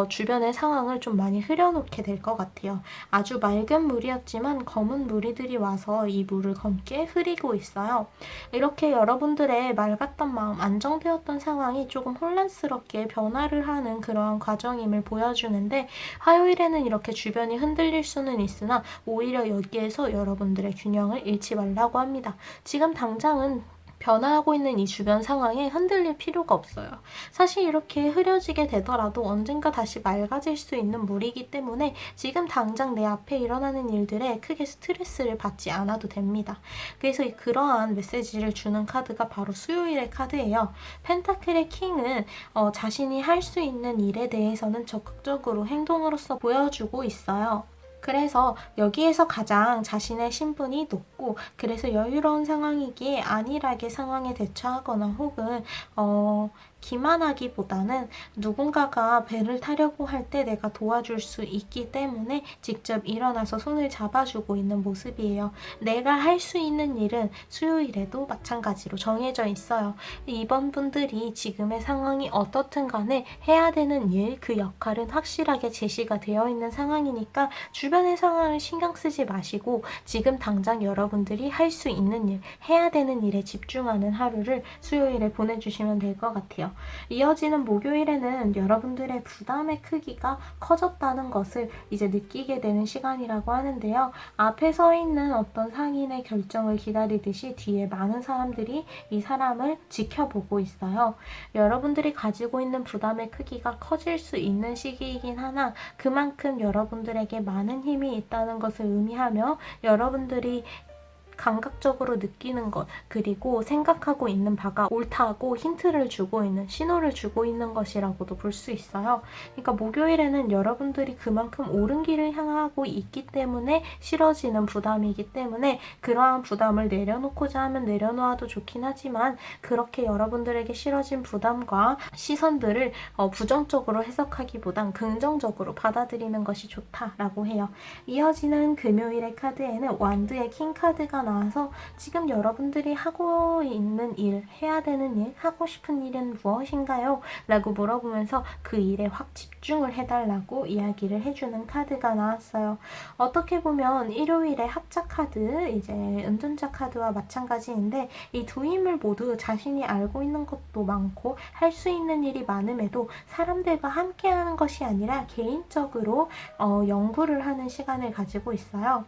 주변의 상황을 좀 많이 흐려놓게 될 것 같아요. 아주 맑은 물이었지만 검은 무리들이 와서 이 물을 검게 흐리고 있어요. 이렇게 여러분들의 맑았던 마음, 안정되었던 상황이 조금 혼란스럽게 변화를 하는 그러한 과정임을 보여주는데, 화요일에는 이렇게 주변이 흔들릴 수는 있으나 오히려 여기에서 여러분들의 균형을 잃지 말라고 합니다. 지금 당장은 변화하고 있는 이 주변 상황에 흔들릴 필요가 없어요. 사실 이렇게 흐려지게 되더라도 언젠가 다시 맑아질 수 있는 물이기 때문에 지금 당장 내 앞에 일어나는 일들에 크게 스트레스를 받지 않아도 됩니다. 그래서 그러한 메시지를 주는 카드가 바로 수요일의 카드예요. 펜타클의 킹은 자신이 할 수 있는 일에 대해서는 적극적으로 행동으로써 보여주고 있어요. 그래서 여기에서 가장 자신의 신분이 높고 그래서 여유로운 상황이기에 안일하게 상황에 대처하거나 혹은 기만하기보다는 누군가가 배를 타려고 할 때 내가 도와줄 수 있기 때문에 직접 일어나서 손을 잡아주고 있는 모습이에요. 내가 할 수 있는 일은 수요일에도 마찬가지로 정해져 있어요. 이번 분들이 지금의 상황이 어떻든 간에 해야 되는 일, 그 역할은 확실하게 제시가 되어 있는 상황이니까 주변의 상황을 신경 쓰지 마시고 지금 당장 여러분들이 할 수 있는 일, 해야 되는 일에 집중하는 하루를 수요일에 보내주시면 될 것 같아요. 이어지는 목요일에는 여러분들의 부담의 크기가 커졌다는 것을 이제 느끼게 되는 시간이라고 하는데요. 앞에 서 있는 어떤 상인의 결정을 기다리듯이 뒤에 많은 사람들이 이 사람을 지켜보고 있어요. 여러분들이 가지고 있는 부담의 크기가 커질 수 있는 시기이긴 하나 그만큼 여러분들에게 많은 힘이 있다는 것을 의미하며 여러분들이 감각적으로 느끼는 것 그리고 생각하고 있는 바가 옳다고 힌트를 주고 있는 신호를 주고 있는 것이라고도 볼 수 있어요. 그러니까 목요일에는 여러분들이 그만큼 옳은 길을 향하고 있기 때문에 싫어지는 부담이기 때문에 그러한 부담을 내려놓고자 하면 내려놓아도 좋긴 하지만 그렇게 여러분들에게 싫어진 부담과 시선들을 부정적으로 해석하기보단 긍정적으로 받아들이는 것이 좋다라고 해요. 이어지는 금요일의 카드에는 완드의 킹 카드가 나와서 지금 여러분들이 하고 있는 일, 해야 되는 일, 하고 싶은 일은 무엇인가요? 라고 물어보면서 그 일에 확 집중을 해달라고 이야기를 해주는 카드가 나왔어요. 어떻게 보면 일요일의 합작 카드, 이제 은둔자 카드와 마찬가지인데 이 두 힘을 모두 자신이 알고 있는 것도 많고 할 수 있는 일이 많음에도 사람들과 함께 하는 것이 아니라 개인적으로 연구를 하는 시간을 가지고 있어요.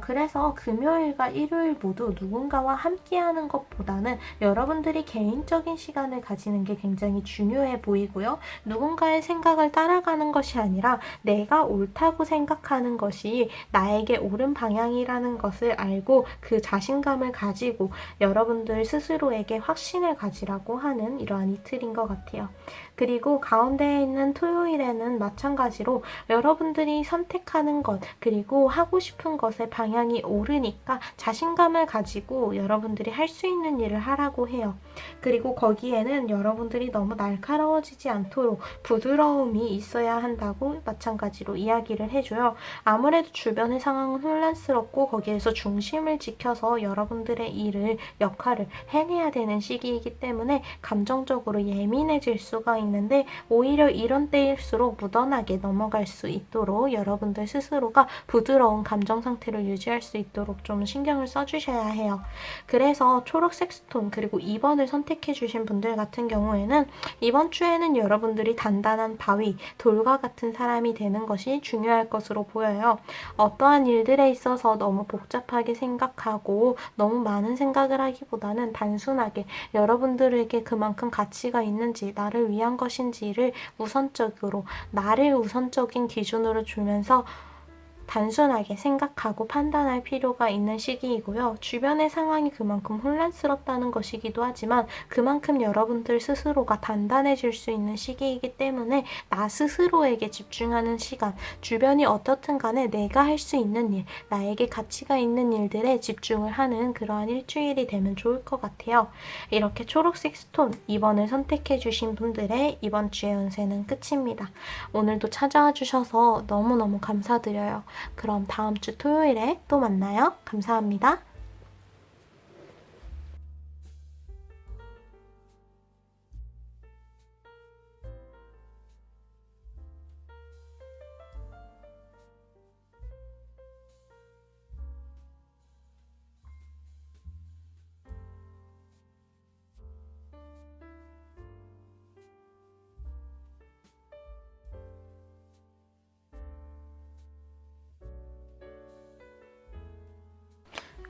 그래서 금요일과 일요일 모두 누군가와 함께하는 것보다는 여러분들이 개인적인 시간을 가지는 게 굉장히 중요해 보이고요. 누군가의 생각을 따라가는 것이 아니라 내가 옳다고 생각하는 것이 나에게 옳은 방향이라는 것을 알고 그 자신감을 가지고 여러분들 스스로에게 확신을 가지라고 하는 이러한 이틀인 것 같아요. 그리고 가운데에 있는 토요일에는 마찬가지로 여러분들이 선택하는 것 그리고 하고 싶은 것의 방향이 옳으니까 자신감을 가지고 여러분들이 할 수 있는 일을 하라고 해요. 그리고 거기에는 여러분들이 너무 날카로워지지 않도록 부드러움이 있어야 한다고 마찬가지로 이야기를 해줘요. 아무래도 주변의 상황은 혼란스럽고 거기에서 중심을 지켜서 여러분들의 일을, 역할을 해내야 되는 시기이기 때문에 감정적으로 예민해질 수가 있는데 오히려 이런 때일수록 무던하게 넘어갈 수 있도록 여러분들 스스로가 부드러운 감정 상태를 유지할 수 있도록 좀 신경을 써주셔야 해요. 그래서 초록색 스톤 그리고 2번을 선택해 주신 분들 같은 경우에는 이번 주에는 여러분들이 단단한 바위, 돌과 같은 사람이 되는 것이 중요할 것으로 보여요. 어떠한 일들에 있어서 너무 복잡하게 생각하고 너무 많은 생각을 하기보다는 단순하게 여러분들에게 그만큼 가치가 있는지 나를 위한 것인지를 우선적으로 나를 우선적인 기준으로 주면서 단순하게 생각하고 판단할 필요가 있는 시기이고요. 주변의 상황이 그만큼 혼란스럽다는 것이기도 하지만 그만큼 여러분들 스스로가 단단해질 수 있는 시기이기 때문에 나 스스로에게 집중하는 시간, 주변이 어떻든 간에 내가 할 수 있는 일, 나에게 가치가 있는 일들에 집중을 하는 그러한 일주일이 되면 좋을 것 같아요. 이렇게 초록색 스톤 2번을 선택해 주신 분들의 이번 주의 운세는 끝입니다. 오늘도 찾아와 주셔서 너무너무 감사드려요. 그럼 다음 주 토요일에 또 만나요. 감사합니다.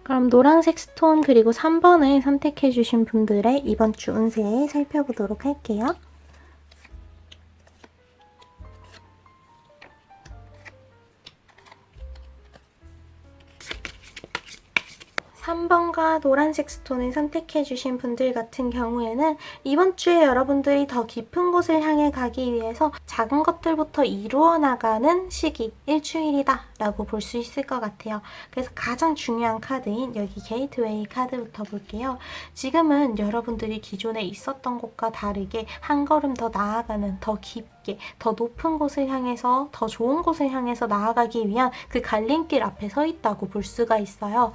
그럼 노란색 스톤 그리고 3번을 선택해 주신 분들의 이번 주 운세 살펴보도록 할게요. 3번과 노란색 스톤을 선택해주신 분들 같은 경우에는 이번 주에 여러분들이 더 깊은 곳을 향해 가기 위해서 작은 것들부터 이루어 나가는 시기, 일주일이다 라고 볼 수 있을 것 같아요. 그래서 가장 중요한 카드인 여기 게이트웨이 카드부터 볼게요. 지금은 여러분들이 기존에 있었던 곳과 다르게 한 걸음 더 나아가는, 더 깊게, 더 높은 곳을 향해서, 더 좋은 곳을 향해서 나아가기 위한 그 갈림길 앞에 서 있다고 볼 수가 있어요.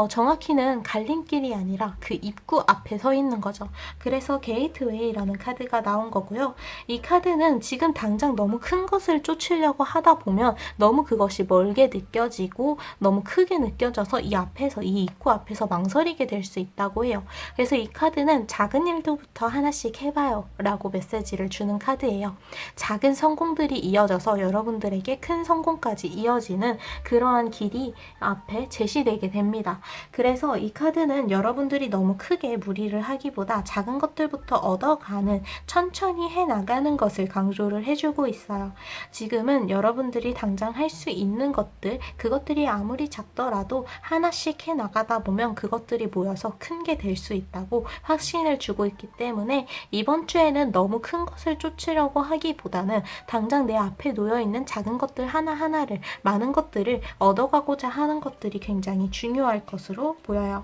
정확히는 갈림길이 아니라 그 입구 앞에 서 있는 거죠. 그래서 게이트웨이라는 카드가 나온 거고요. 이 카드는 지금 당장 너무 큰 것을 쫓으려고 하다 보면 너무 그것이 멀게 느껴지고 너무 크게 느껴져서 이 입구 앞에서 망설이게 될 수 있다고 해요. 그래서 이 카드는 작은 일도부터 하나씩 해봐요 라고 메시지를 주는 카드예요. 작은 성공들이 이어져서 여러분들에게 큰 성공까지 이어지는 그러한 길이 앞에 제시되게 됩니다. 그래서 이 카드는 여러분들이 너무 크게 무리를 하기보다 작은 것들부터 얻어가는, 천천히 해나가는 것을 강조를 해주고 있어요. 지금은 여러분들이 당장 할 수 있는 것들, 그것들이 아무리 작더라도 하나씩 해나가다 보면 그것들이 모여서 큰 게 될 수 있다고 확신을 주고 있기 때문에 이번 주에는 너무 큰 것을 쫓으려고 하기보다는 당장 내 앞에 놓여있는 작은 것들 하나하나를, 많은 것들을 얻어가고자 하는 것들이 굉장히 중요할 것으로 보여요.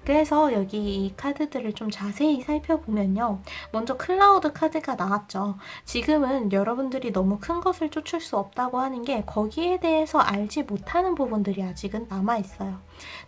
그래서 여기 이 카드들을 좀 자세히 살펴보면요. 먼저 클라우드 카드가 나왔죠. 지금은 여러분들이 너무 큰 것을 쫓을 수 없다고 하는 게 거기에 대해서 알지 못하는 부분들이 아직은 남아있어요.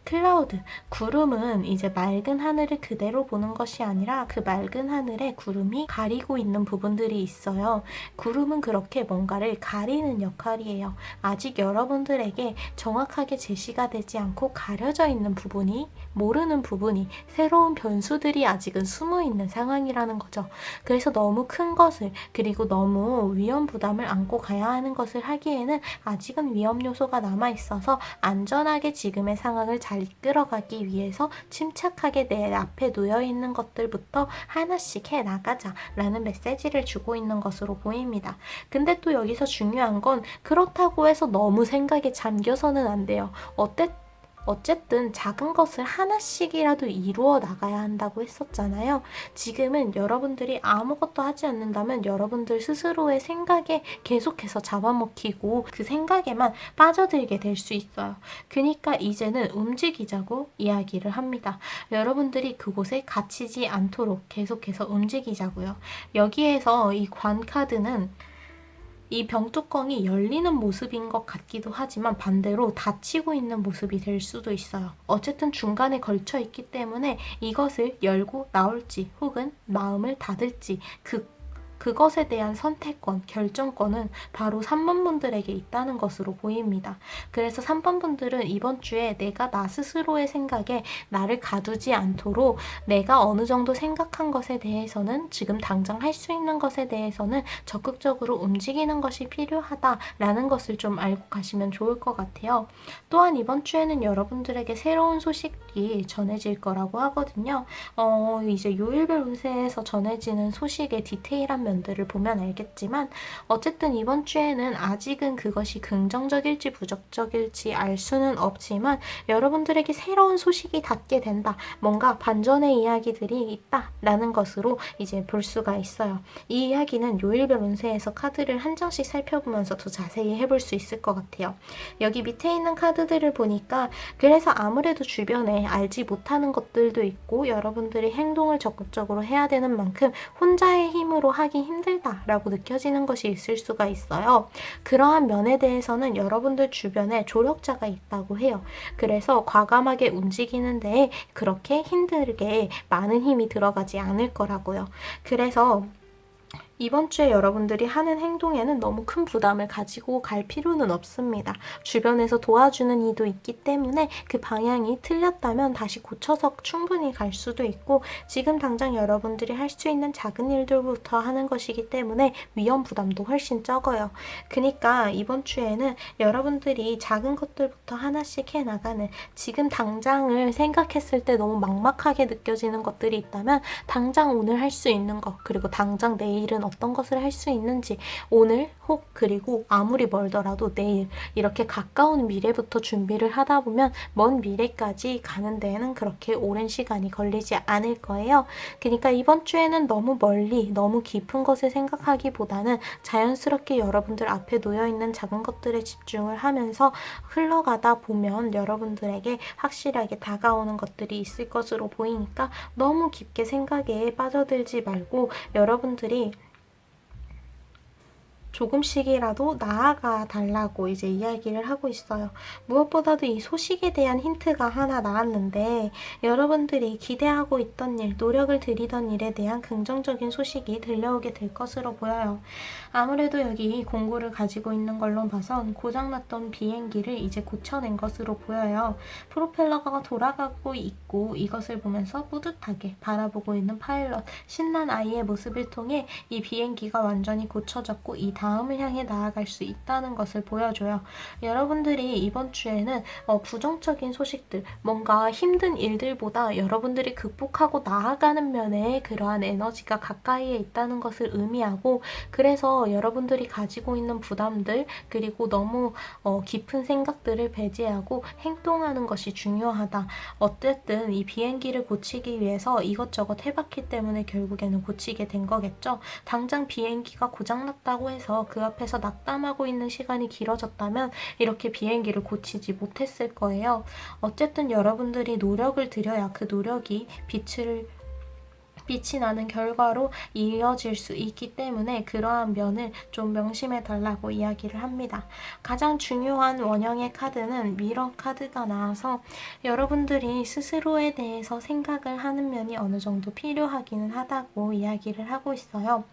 클라우드, 구름은 이제 맑은 하늘을 그대로 보는 것이 아니라 그 맑은 하늘에 구름이 가리고 있는 부분들이 있어요. 구름은 그렇게 뭔가를 가리는 역할이에요. 아직 여러분들에게 정확하게 제시가 되지 않고 가려져 있는 부분이, 모르는 부분이, 새로운 변수들이 아직은 숨어 있는 상황이라는 거죠. 그래서 너무 큰 것을, 그리고 너무 위험 부담을 안고 가야 하는 것을 하기에는 아직은 위험 요소가 남아 있어서 안전하게 지금의 상황을 잘 이끌어가기 위해서 침착하게 내 앞에 놓여 있는 것들부터 하나씩 해 나가자 라는 메시지를 주고 있는 것으로 보입니다. 근데 또 여기서 중요한 건 그렇다고 해서 너무 생각에 잠겨서는 안 돼요. 어쨌든 작은 것을 하나씩이라도 이루어 나가야 한다고 했었잖아요. 지금은 여러분들이 아무것도 하지 않는다면 여러분들 스스로의 생각에 계속해서 잡아먹히고 그 생각에만 빠져들게 될 수 있어요. 그러니까 이제는 움직이자고 이야기를 합니다. 여러분들이 그곳에 갇히지 않도록 계속해서 움직이자고요. 여기에서 이 관 카드는 이 병뚜껑이 열리는 모습인 것 같기도 하지만 반대로 닫히고 있는 모습이 될 수도 있어요. 어쨌든 중간에 걸쳐 있기 때문에 이것을 열고 나올지 혹은 마음을 닫을지 그것에 대한 선택권, 결정권은 바로 3번 분들에게 있다는 것으로 보입니다. 그래서 3번 분들은 이번 주에 내가 나 스스로의 생각에 나를 가두지 않도록 내가 어느 정도 생각한 것에 대해서는 지금 당장 할 수 있는 것에 대해서는 적극적으로 움직이는 것이 필요하다라는 것을 좀 알고 가시면 좋을 것 같아요. 또한 이번 주에는 여러분들에게 새로운 소식이 전해질 거라고 하거든요. 이제 요일별 운세에서 전해지는 소식의 디테일한 면들을 보면 알겠지만 어쨌든 이번 주에는 아직은 그것이 긍정적일지 부정적일지 알 수는 없지만 여러분들에게 새로운 소식이 닿게 된다. 뭔가 반전의 이야기들이 있다라는 것으로 이제 볼 수가 있어요. 이 이야기는 요일별 운세에서 카드를 한 장씩 살펴보면서 더 자세히 해볼 수 있을 것 같아요. 여기 밑에 있는 카드들을 보니까 그래서 아무래도 주변에 때문에 알지 못하는 것들도 있고 여러분들이 행동을 적극적으로 해야 되는 만큼 혼자의 힘으로 하기 힘들다라고 느껴지는 것이 있을 수가 있어요. 그러한 면에 대해서는 여러분들 주변에 조력자가 있다고 해요. 그래서 과감하게 움직이는데 그렇게 힘들게 많은 힘이 들어가지 않을 거라고요. 그래서 이번 주에 여러분들이 하는 행동에는 너무 큰 부담을 가지고 갈 필요는 없습니다. 주변에서 도와주는 이도 있기 때문에 그 방향이 틀렸다면 다시 고쳐서 충분히 갈 수도 있고 지금 당장 여러분들이 할 수 있는 작은 일들부터 하는 것이기 때문에 위험 부담도 훨씬 적어요. 그러니까 이번 주에는 여러분들이 작은 것들부터 하나씩 해나가는 지금 당장을 생각했을 때 너무 막막하게 느껴지는 것들이 있다면 당장 오늘 할 수 있는 것 그리고 당장 내일은 어떤 것을 할 수 있는지 오늘 혹 그리고 아무리 멀더라도 내일 이렇게 가까운 미래부터 준비를 하다 보면 먼 미래까지 가는 데에는 그렇게 오랜 시간이 걸리지 않을 거예요. 그러니까 이번 주에는 너무 멀리 너무 깊은 것을 생각하기보다는 자연스럽게 여러분들 앞에 놓여있는 작은 것들에 집중을 하면서 흘러가다 보면 여러분들에게 확실하게 다가오는 것들이 있을 것으로 보이니까 너무 깊게 생각에 빠져들지 말고 여러분들이 조금씩이라도 나아가 달라고 이제 이야기를 하고 있어요. 무엇보다도 이 소식에 대한 힌트가 하나 나왔는데 여러분들이 기대하고 있던 일, 노력을 들이던 일에 대한 긍정적인 소식이 들려오게 될 것으로 보여요. 아무래도 여기 공구를 가지고 있는 걸로 봐선 고장났던 비행기를 이제 고쳐낸 것으로 보여요. 프로펠러가 돌아가고 있고 이것을 보면서 뿌듯하게 바라보고 있는 파일럿, 신난 아이의 모습을 통해 이 비행기가 완전히 고쳐졌고 이 다음을 향해 나아갈 수 있다는 것을 보여줘요. 여러분들이 이번 주에는 부정적인 소식들, 뭔가 힘든 일들보다 여러분들이 극복하고 나아가는 면에 그러한 에너지가 가까이에 있다는 것을 의미하고 그래서 여러분들이 가지고 있는 부담들 그리고 너무 깊은 생각들을 배제하고 행동하는 것이 중요하다. 어쨌든 이 비행기를 고치기 위해서 이것저것 해봤기 때문에 결국에는 고치게 된 거겠죠. 당장 비행기가 고장났다고 해서 그 앞에서 낙담하고 있는 시간이 길어졌다면 이렇게 비행기를 고치지 못했을 거예요. 어쨌든 여러분들이 노력을 들여야 그 노력이 빛이 나는 결과로 이어질 수 있기 때문에 그러한 면을 좀 명심해 달라고 이야기를 합니다. 가장 중요한 원형의 카드는 미러 카드가 나와서 여러분들이 스스로에 대해서 생각을 하는 면이 어느 정도 필요하기는 하다고 이야기를 하고 있어요.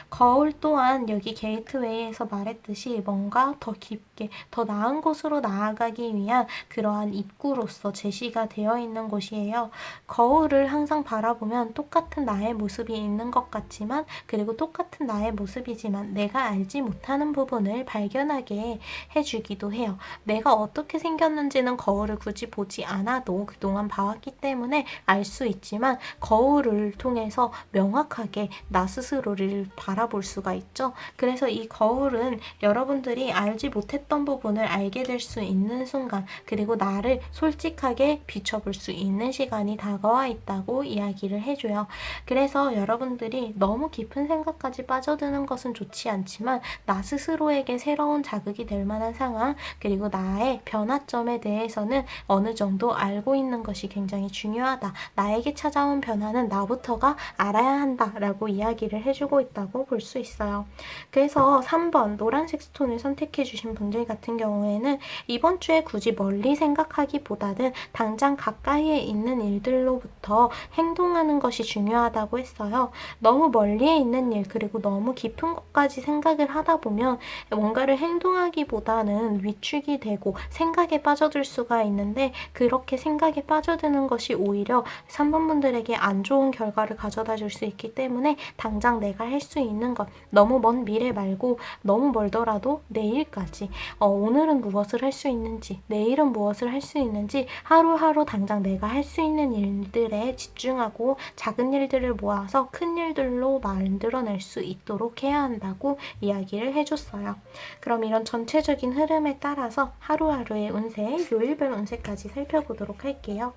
거울 또한 여기 게이트웨이에서 말했듯이 뭔가 더 깊게 더 나은 곳으로 나아가기 위한 그러한 입구로서 제시가 되어 있는 곳이에요. 거울을 항상 바라보면 똑같은 나의 모습이 있는 것 같지만 그리고 똑같은 나의 모습이지만 내가 알지 못하는 부분을 발견하게 해주기도 해요. 내가 어떻게 생겼는지는 거울을 굳이 보지 않아도 그동안 봐왔기 때문에 알 수 있지만 거울을 통해서 명확하게 나 스스로를 바라볼 수가 있죠. 그래서 이 거울은 여러분들이 알지 못했던 부분을 알게 될 수 있는 순간 그리고 나를 솔직하게 비춰볼 수 있는 시간이 다가와 있다고 이야기를 해줘요. 그래서 여러분들이 너무 깊은 생각까지 빠져드는 것은 좋지 않지만 나 스스로에게 새로운 자극이 될 만한 상황 그리고 나의 변화점에 대해서는 어느 정도 알고 있는 것이 굉장히 중요하다. 나에게 찾아온 변화는 나부터가 알아야 한다라고 이야기를 해주고 있다고 볼 수 있어요. 그래서 3번 노란색 스톤을 선택해 주신 분들 같은 경우에는 이번 주에 굳이 멀리 생각하기보다는 당장 가까이에 있는 일들로부터 행동하는 것이 중요하다고 했어요. 너무 멀리에 있는 일 그리고 너무 깊은 것까지 생각을 하다 보면 뭔가를 행동하기보다는 위축이 되고 생각에 빠져들 수가 있는데 그렇게 생각에 빠져드는 것이 오히려 3번 분들에게 안 좋은 결과를 가져다 줄 수 있기 때문에 당장 내가 할 수 있는 것 너무 먼 미래 말고 너무 멀더라도 내일까지 오늘은 무엇을 할 수 있는지 내일은 무엇을 할 수 있는지 하루하루 당장 내가 할 수 있는 일들에 집중하고 작은 일들을 모아서 큰 일들로 만들어낼 수 있도록 해야 한다고 이야기를 해줬어요. 그럼 이런 전체적인 흐름에 따라서 하루하루의 운세, 요일별 운세까지 살펴보도록 할게요.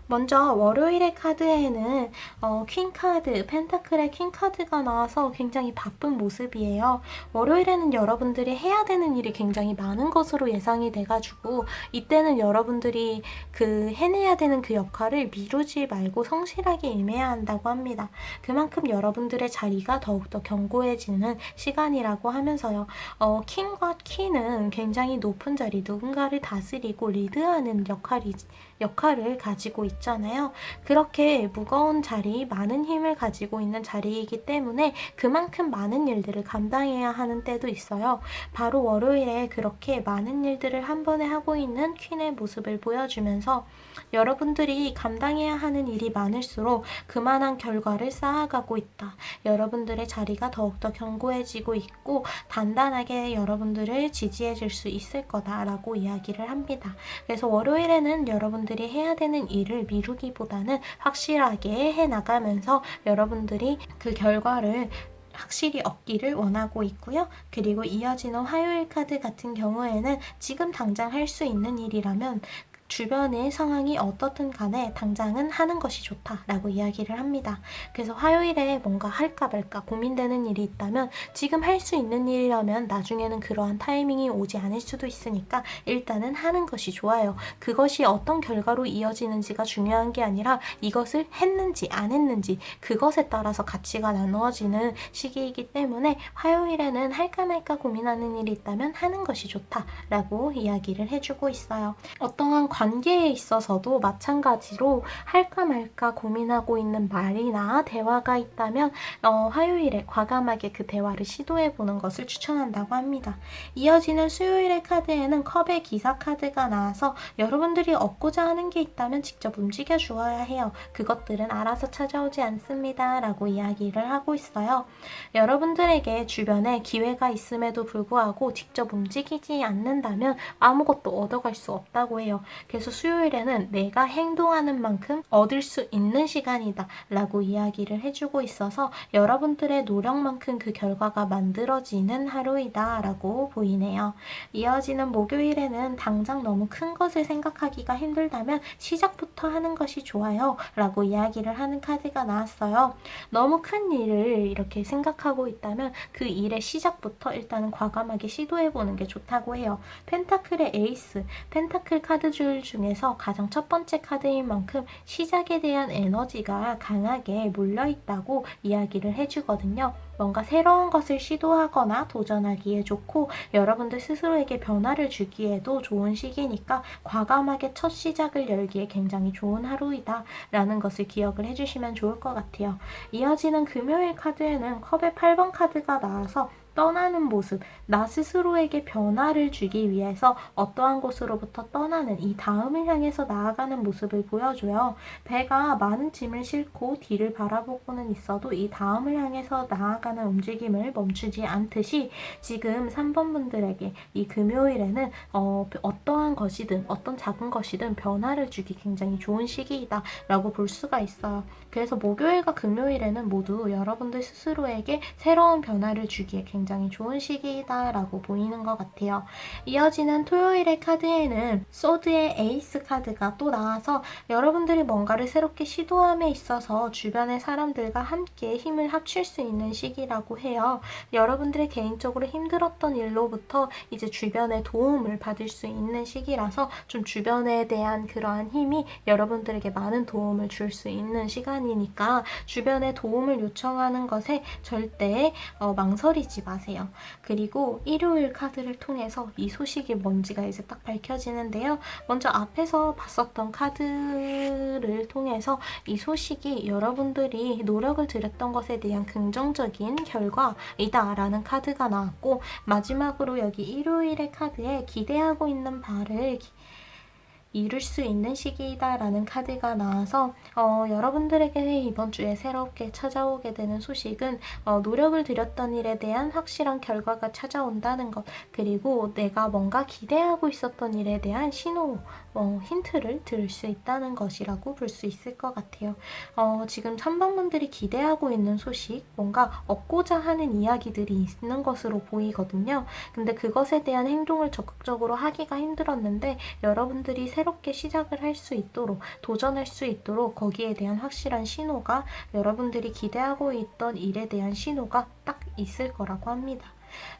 먼저 월요일의 카드에는 퀸카드, 펜타클의 퀸카드가 나와서 굉장히 바쁜 모습이에요. 월요일에는 여러분들이 해야 되는 일이 굉장히 많은 것으로 예상이 돼가지고 이때는 여러분들이 해내야 되는 그 역할을 미루지 말고 성실하게 임해야 한다고 합니다. 그만큼 여러분들의 자리가 더욱더 견고해지는 시간이라고 하면서요. 킹과 퀸은 굉장히 높은 자리, 누군가를 다스리고 리드하는 역할을 가지고 있잖아요. 그렇게 무거운 자리, 많은 힘을 가지고 있는 자리이기 때문에 그만큼 많은 일들을 감당해야 하는 때도 있어요. 바로 월요일에 그렇게 많은 일들을 한 번에 하고 있는 퀸의 모습을 보여주면서 여러분들이 감당해야 하는 일이 많을수록 그만한 결과를 쌓아가고 있다. 여러분들의 자리가 더욱더 견고해지고 있고 단단하게 여러분들을 지지해 줄 수 있을 거다라고 이야기를 합니다. 그래서 월요일에는 여러분들이 해야 되는 일을 미루기보다는 확실하게 해나가면서 여러분들이 그 결과를 확실히 얻기를 원하고 있고요. 그리고 이어지는 화요일 카드 같은 경우에는 지금 당장 할 수 있는 일이라면 주변의 상황이 어떻든 간에 당장은 하는 것이 좋다라고 이야기를 합니다. 그래서 화요일에 뭔가 할까 말까 고민되는 일이 있다면 지금 할 수 있는 일이라면 나중에는 그러한 타이밍이 오지 않을 수도 있으니까 일단은 하는 것이 좋아요. 그것이 어떤 결과로 이어지는지가 중요한 게 아니라 이것을 했는지 안 했는지 그것에 따라서 가치가 나누어지는 시기이기 때문에 화요일에는 할까 말까 고민하는 일이 있다면 하는 것이 좋다라고 이야기를 해주고 있어요. 어떠한 관계에 있어서도 마찬가지로 할까 말까 고민하고 있는 말이나 대화가 있다면 화요일에 과감하게 그 대화를 시도해보는 것을 추천한다고 합니다. 이어지는 수요일의 카드에는 컵의 기사 카드가 나와서 여러분들이 얻고자 하는 게 있다면 직접 움직여 주어야 해요. 그것들은 알아서 찾아오지 않습니다. 라고 이야기를 하고 있어요. 여러분들에게 주변에 기회가 있음에도 불구하고 직접 움직이지 않는다면 아무것도 얻어갈 수 없다고 해요. 그래서 수요일에는 내가 행동하는 만큼 얻을 수 있는 시간이다 라고 이야기를 해주고 있어서 여러분들의 노력만큼 그 결과가 만들어지는 하루이다 라고 보이네요. 이어지는 목요일에는 당장 너무 큰 것을 생각하기가 힘들다면 시작부터 하는 것이 좋아요 라고 이야기를 하는 카드가 나왔어요. 너무 큰 일을 이렇게 생각하고 있다면 그 일의 시작부터 일단은 과감하게 시도해보는 게 좋다고 해요. 펜타클의 에이스, 펜타클 카드줄 중에서 가장 첫 번째 카드인 만큼 시작에 대한 에너지가 강하게 몰려있다고 이야기를 해주거든요. 뭔가 새로운 것을 시도하거나 도전하기에 좋고 여러분들 스스로에게 변화를 주기에도 좋은 시기니까 과감하게 첫 시작을 열기에 굉장히 좋은 하루이다 라는 것을 기억을 해주시면 좋을 것 같아요. 이어지는 금요일 카드에는 컵의 8번 카드가 나와서 떠나는 모습, 나 스스로에게 변화를 주기 위해서 어떠한 곳으로부터 떠나는 이 다음을 향해서 나아가는 모습을 보여줘요. 배가 많은 짐을 싣고 뒤를 바라보고는 있어도 이 다음을 향해서 나아가는 움직임을 멈추지 않듯이 지금 3번 분들에게 이 금요일에는 어떠한 것이든 어떤 작은 것이든 변화를 주기 굉장히 좋은 시기이다 라고 볼 수가 있어요. 그래서 목요일과 금요일에는 모두 여러분들 스스로에게 새로운 변화를 주기에 굉장히 좋은 시기이다 라고 보이는 것 같아요. 이어지는 토요일의 카드에는 소드의 에이스 카드가 또 나와서 여러분들이 뭔가를 새롭게 시도함에 있어서 주변의 사람들과 함께 힘을 합칠 수 있는 시기라고 해요. 여러분들이 개인적으로 힘들었던 일로부터 이제 주변의 도움을 받을 수 있는 시기라서 좀 주변에 대한 그러한 힘이 여러분들에게 많은 도움을 줄 수 있는 시간이니까 주변에 도움을 요청하는 것에 절대 망설이지 마세요. 그리고 일요일 카드를 통해서 이 소식이 뭔지가 이제 딱 밝혀지는데요. 먼저 앞에서 봤었던 카드를 통해서 이 소식이 여러분들이 노력을 들였던 것에 대한 긍정적인 결과이다 라는 카드가 나왔고 마지막으로 여기 일요일의 카드에 기대하고 있는 바를 이룰 수 있는 시기이다 라는 카드가 나와서 여러분들에게 이번 주에 새롭게 찾아오게 되는 소식은 노력을 들였던 일에 대한 확실한 결과가 찾아온다는 것, 그리고 내가 뭔가 기대하고 있었던 일에 대한 신호 힌트를 들 수 있다는 것이라고 볼 수 있을 것 같아요. 지금 3번 분들이 기대하고 있는 소식, 뭔가 얻고자 하는 이야기들이 있는 것으로 보이거든요. 근데 그것에 대한 행동을 적극적으로 하기가 힘들었는데 여러분들이 새롭게 시작을 할 수 있도록, 도전할 수 있도록 거기에 대한 확실한 신호가, 여러분들이 기대하고 있던 일에 대한 신호가 딱 있을 거라고 합니다.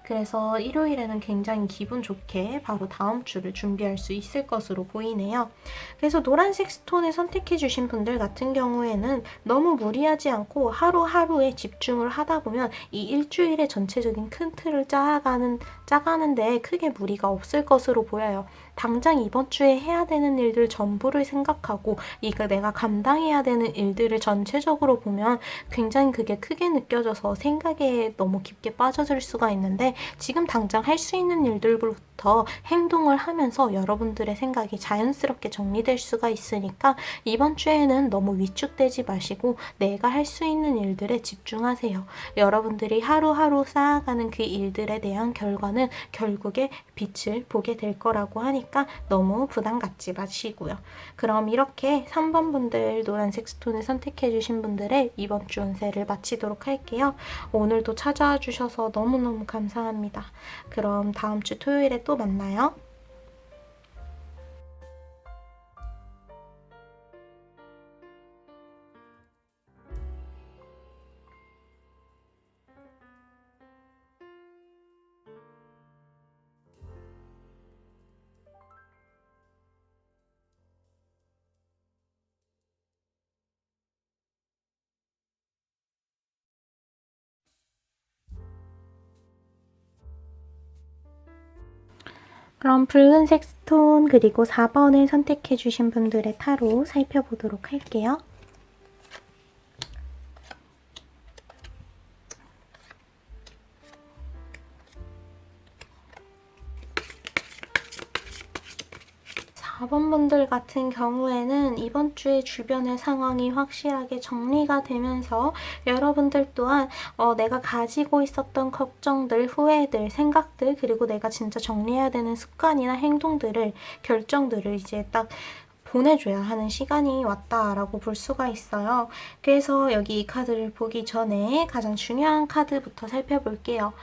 그래서 일요일에는 굉장히 기분 좋게 바로 다음 주를 준비할 수 있을 것으로 보이네요. 그래서 노란색 스톤을 선택해 주신 분들 같은 경우에는 너무 무리하지 않고 하루하루에 집중을 하다 보면 이 일주일의 전체적인 큰 틀을 짜가는 데 크게 무리가 없을 것으로 보여요. 당장 이번 주에 해야 되는 일들 전부를 생각하고 이거 내가 감당해야 되는 일들을 전체적으로 보면 굉장히 그게 크게 느껴져서 생각에 너무 깊게 빠져들 수가 있는데, 지금 당장 할 수 있는 일들부터 행동을 하면서 여러분들의 생각이 자연스럽게 정리될 수가 있으니까 이번 주에는 너무 위축되지 마시고 내가 할 수 있는 일들에 집중하세요. 여러분들이 하루하루 쌓아가는 그 일들에 대한 결과는 결국에 빛을 보게 될 거라고 하니까 너무 부담 갖지 마시고요. 그럼 이렇게 3번 분들 노란색 스톤을 선택해 주신 분들의 이번 주 운세를 마치도록 할게요. 오늘도 찾아와 주셔서 너무너무 감사합니다. 그럼 다음 주 토요일에 또 만나요. 그럼 붉은색 스톤 그리고 4번을 선택해 주신 분들의 타로 살펴보도록 할게요. 4번 분들 같은 경우에는 이번 주에 주변의 상황이 확실하게 정리가 되면서 여러분들 또한 내가 가지고 있었던 걱정들, 후회들, 생각들, 그리고 내가 진짜 정리해야 되는 습관이나 행동들을, 결정들을 이제 딱 보내줘야 하는 시간이 왔다라고 볼 수가 있어요. 그래서 여기 이 카드를 보기 전에 가장 중요한 카드부터 살펴볼게요.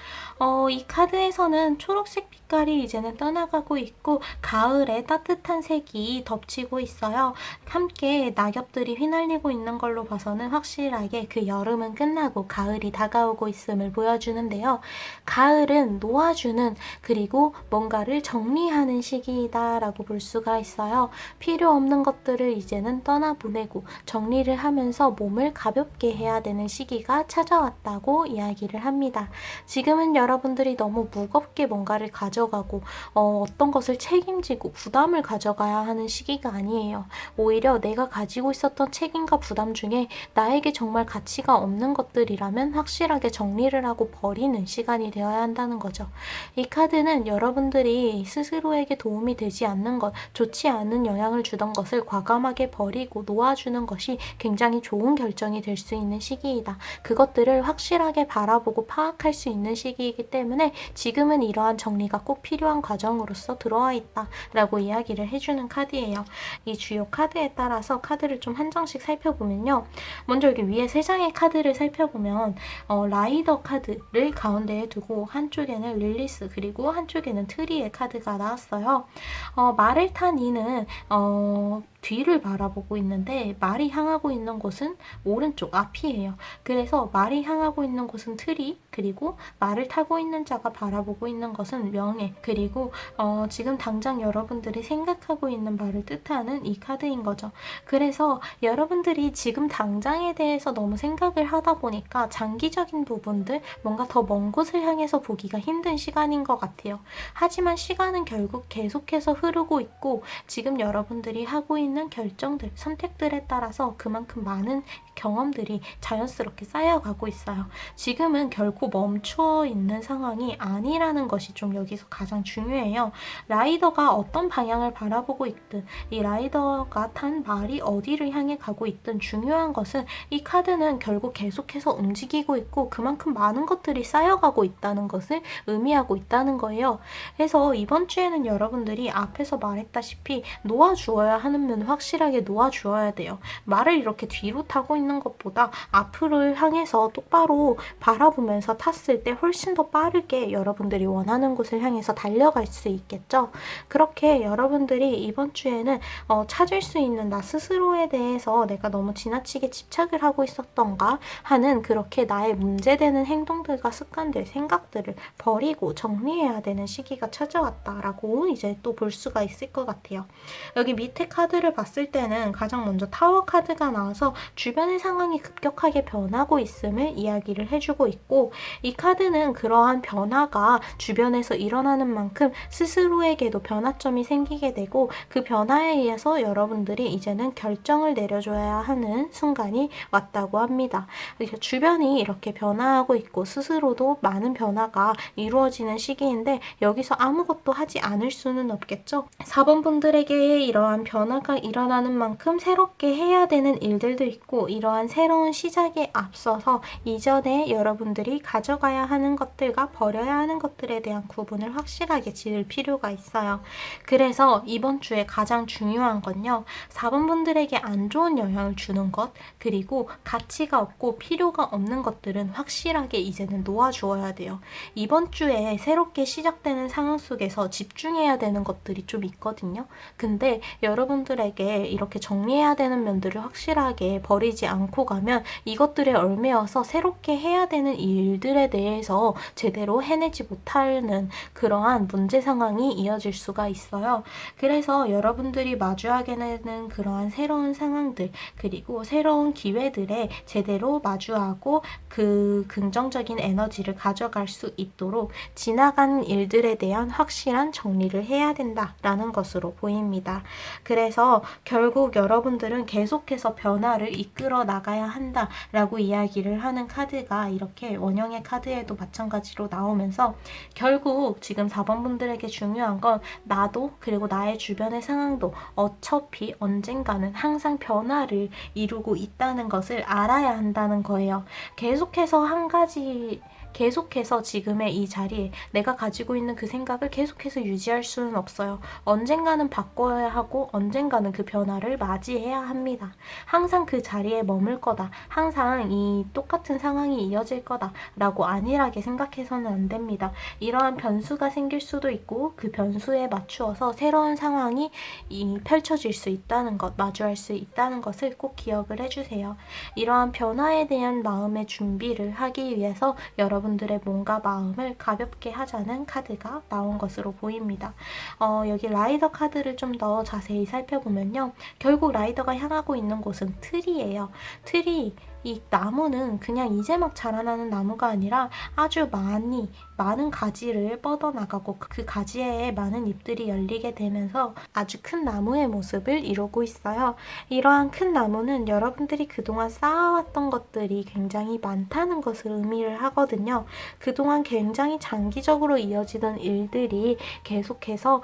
이 카드에서는 초록색 빛깔이 이제는 떠나가고 있고 가을의 따뜻한 색이 덮치고 있어요. 함께 낙엽들이 휘날리고 있는 걸로 봐서는 확실하게 그 여름은 끝나고 가을이 다가오고 있음을 보여주는데요. 가을은 놓아주는, 그리고 뭔가를 정리하는 시기이다라고 볼 수가 있어요. 필요 없는 것들을 이제는 떠나보내고 정리를 하면서 몸을 가볍게 해야 되는 시기가 찾아왔다고 이야기를 합니다. 지금은 여러분들이 너무 무겁게 뭔가를 가져가고 어떤 것을 책임지고 부담을 가져가야 하는 시기가 아니에요. 오히려 내가 가지고 있었던 책임과 부담 중에 나에게 정말 가치가 없는 것들이라면 확실하게 정리를 하고 버리는 시간이 되어야 한다는 거죠. 이 카드는 여러분들이 스스로에게 도움이 되지 않는 것, 좋지 않은 영향을 주던 것을 과감하게 버리고 놓아주는 것이 굉장히 좋은 결정이 될 수 있는 시기이다. 그것들을 확실하게 바라보고 파악할 수 있는 시기이기 때문에 지금은 이러한 정리가 꼭 필요한 과정으로서 들어와 있다 라고 이야기를 해주는 카드예요. 이 주요 카드에 따라서 카드를 좀 한 장씩 살펴보면요. 먼저 여기 위에 3장의 카드를 살펴보면 라이더 카드를 가운데에 두고 한쪽에는 릴리스, 그리고 한쪽에는 트리의 카드가 나왔어요. 말을 탄 이는 뒤를 바라보고 있는데 말이 향하고 있는 곳은 오른쪽 앞이에요. 그래서 말이 향하고 있는 곳은 트리, 그리고 말을 타고 있는 자가 바라보고 있는 것은 명예, 그리고 지금 당장 여러분들이 생각하고 있는 바를 뜻하는 이 카드인 거죠. 그래서 여러분들이 지금 당장에 대해서 너무 생각을 하다 보니까 장기적인 부분들, 뭔가 더 먼 곳을 향해서 보기가 힘든 시간인 것 같아요. 하지만 시간은 결국 계속해서 흐르고 있고 지금 여러분들이 하고 있는 있는 결정들, 선택들에 따라서 그만큼 많은 경험들이 자연스럽게 쌓여가고 있어요. 지금은 결코 멈춰 있는 상황이 아니라는 것이 좀 여기서 가장 중요해요. 라이더가 어떤 방향을 바라보고 있든, 이 라이더가 탄 말이 어디를 향해 가고 있든, 중요한 것은 이 카드는 결국 계속해서 움직이고 있고 그만큼 많은 것들이 쌓여가고 있다는 것을 의미하고 있다는 거예요. 그래서 이번 주에는 여러분들이 앞에서 말했다시피 놓아주어야 하는 면 확실하게 놓아주어야 돼요. 말을 이렇게 뒤로 타고 있는 것보다 앞을 향해서 똑바로 바라보면서 탔을 때 훨씬 더 빠르게 여러분들이 원하는 곳을 향해서 달려갈 수 있겠죠. 그렇게 여러분들이 이번 주에는 찾을 수 있는 나 스스로에 대해서 내가 너무 지나치게 집착을 하고 있었던가 하는 그렇게 나의 문제되는 행동들과 습관들, 생각들을 버리고 정리해야 되는 시기가 찾아왔다라고 이제 또 볼 수가 있을 것 같아요. 여기 밑에 카드를 봤을 때는 가장 먼저 타워 카드가 나와서 주변의 상황이 급격하게 변하고 있음을 이야기를 해주고 있고, 이 카드는 그러한 변화가 주변에서 일어나는 만큼 스스로에게도 변화점이 생기게 되고 그 변화에 의해서 여러분들이 이제는 결정을 내려줘야 하는 순간이 왔다고 합니다. 주변이 이렇게 변화하고 있고 스스로도 많은 변화가 이루어지는 시기인데 여기서 아무것도 하지 않을 수는 없겠죠. 4번 분들에게 이러한 변화가 일어나는 만큼 새롭게 해야 되는 일들도 있고, 이러한 새로운 시작에 앞서서 이전에 여러분들이 가져가야 하는 것들과 버려야 하는 것들에 대한 구분을 확실하게 지을 필요가 있어요. 그래서 이번 주에 가장 중요한 건요, 4번 분들에게 안 좋은 영향을 주는 것, 그리고 가치가 없고 필요가 없는 것들은 확실하게 이제는 놓아주어야 돼요. 이번 주에 새롭게 시작되는 상황 속에서 집중해야 되는 것들이 좀 있거든요. 근데 여러분들에게 이렇게 정리해야 되는 면들을 확실하게 버리지 않고 가면 이것들에 얽매여서 새롭게 해야 되는 일들에 대해서 제대로 해내지 못하는 그러한 문제 상황이 이어질 수가 있어요. 그래서 여러분들이 마주하게 되는 그러한 새로운 상황들, 그리고 새로운 기회들에 제대로 마주하고 그 긍정적인 에너지를 가져갈 수 있도록 지나간 일들에 대한 확실한 정리를 해야 된다라는 것으로 보입니다. 그래서 결국 여러분들은 계속해서 변화를 이끌어 나가야 한다라고 이야기를 하는 카드가 이렇게 원형의 카드에도 마찬가지로 나오면서, 결국 지금 4번 분들에게 중요한 건 나도 그리고 나의 주변의 상황도 어차피 언젠가는 항상 변화를 이루고 있다는 것을 알아야 한다는 거예요. 계속해서 지금의 이 자리에 내가 가지고 있는 그 생각을 계속해서 유지할 수는 없어요. 언젠가는 바꿔야 하고 언젠가는 그 변화를 맞이해야 합니다. 항상 그 자리에 머물 거다, 항상 이 똑같은 상황이 이어질 거다 라고 안일하게 생각해서는 안 됩니다. 이러한 변수가 생길 수도 있고 그 변수에 맞추어서 새로운 상황이 펼쳐질 수 있다는 것, 마주할 수 있다는 것을 꼭 기억을 해주세요. 이러한 변화에 대한 마음의 준비를 하기 위해서 여러분들의 몸과 마음을 가볍게 하자는 카드가 나온 것으로 보입니다. 여기 라이더 카드를 좀 더 자세히 살펴보면요, 결국 라이더가 향하고 있는 곳은 틀이에요. 이 나무는 그냥 이제 막 자라나는 나무가 아니라 아주 많은 가지를 뻗어나가고 그 가지에 많은 잎들이 열리게 되면서 아주 큰 나무의 모습을 이루고 있어요. 이러한 큰 나무는 여러분들이 그동안 쌓아왔던 것들이 굉장히 많다는 것을 의미를 하거든요. 그동안 굉장히 장기적으로 이어지던 일들이 계속해서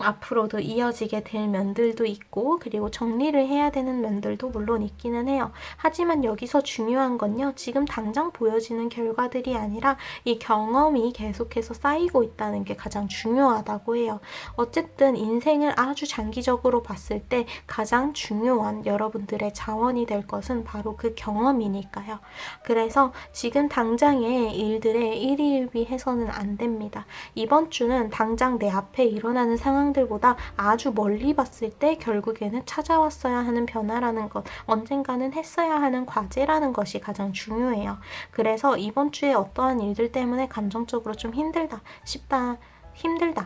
앞으로도 이어지게 될 면들도 있고, 그리고 정리를 해야 되는 면들도 물론 있기는 해요. 하지만 여기서 중요한 건요, 지금 당장 보여지는 결과들이 아니라 이 경험이 계속해서 쌓이고 있다는 게 가장 중요하다고 해요. 어쨌든 인생을 아주 장기적으로 봤을 때 가장 중요한 여러분들의 자원이 될 것은 바로 그 경험이니까요. 그래서 지금 당장의 일들에 일희일비해서는 안 됩니다. 이번 주는 당장 내 앞에 일어나는 상황들보다 아주 멀리 봤을 때 결국에는 찾아왔어야 하는 변화라는 것, 언젠가는 했어야 하는 과제라는 것이 가장 중요해요. 그래서 이번 주에 어떠한 일들 때문에 감정적으로 좀 힘들다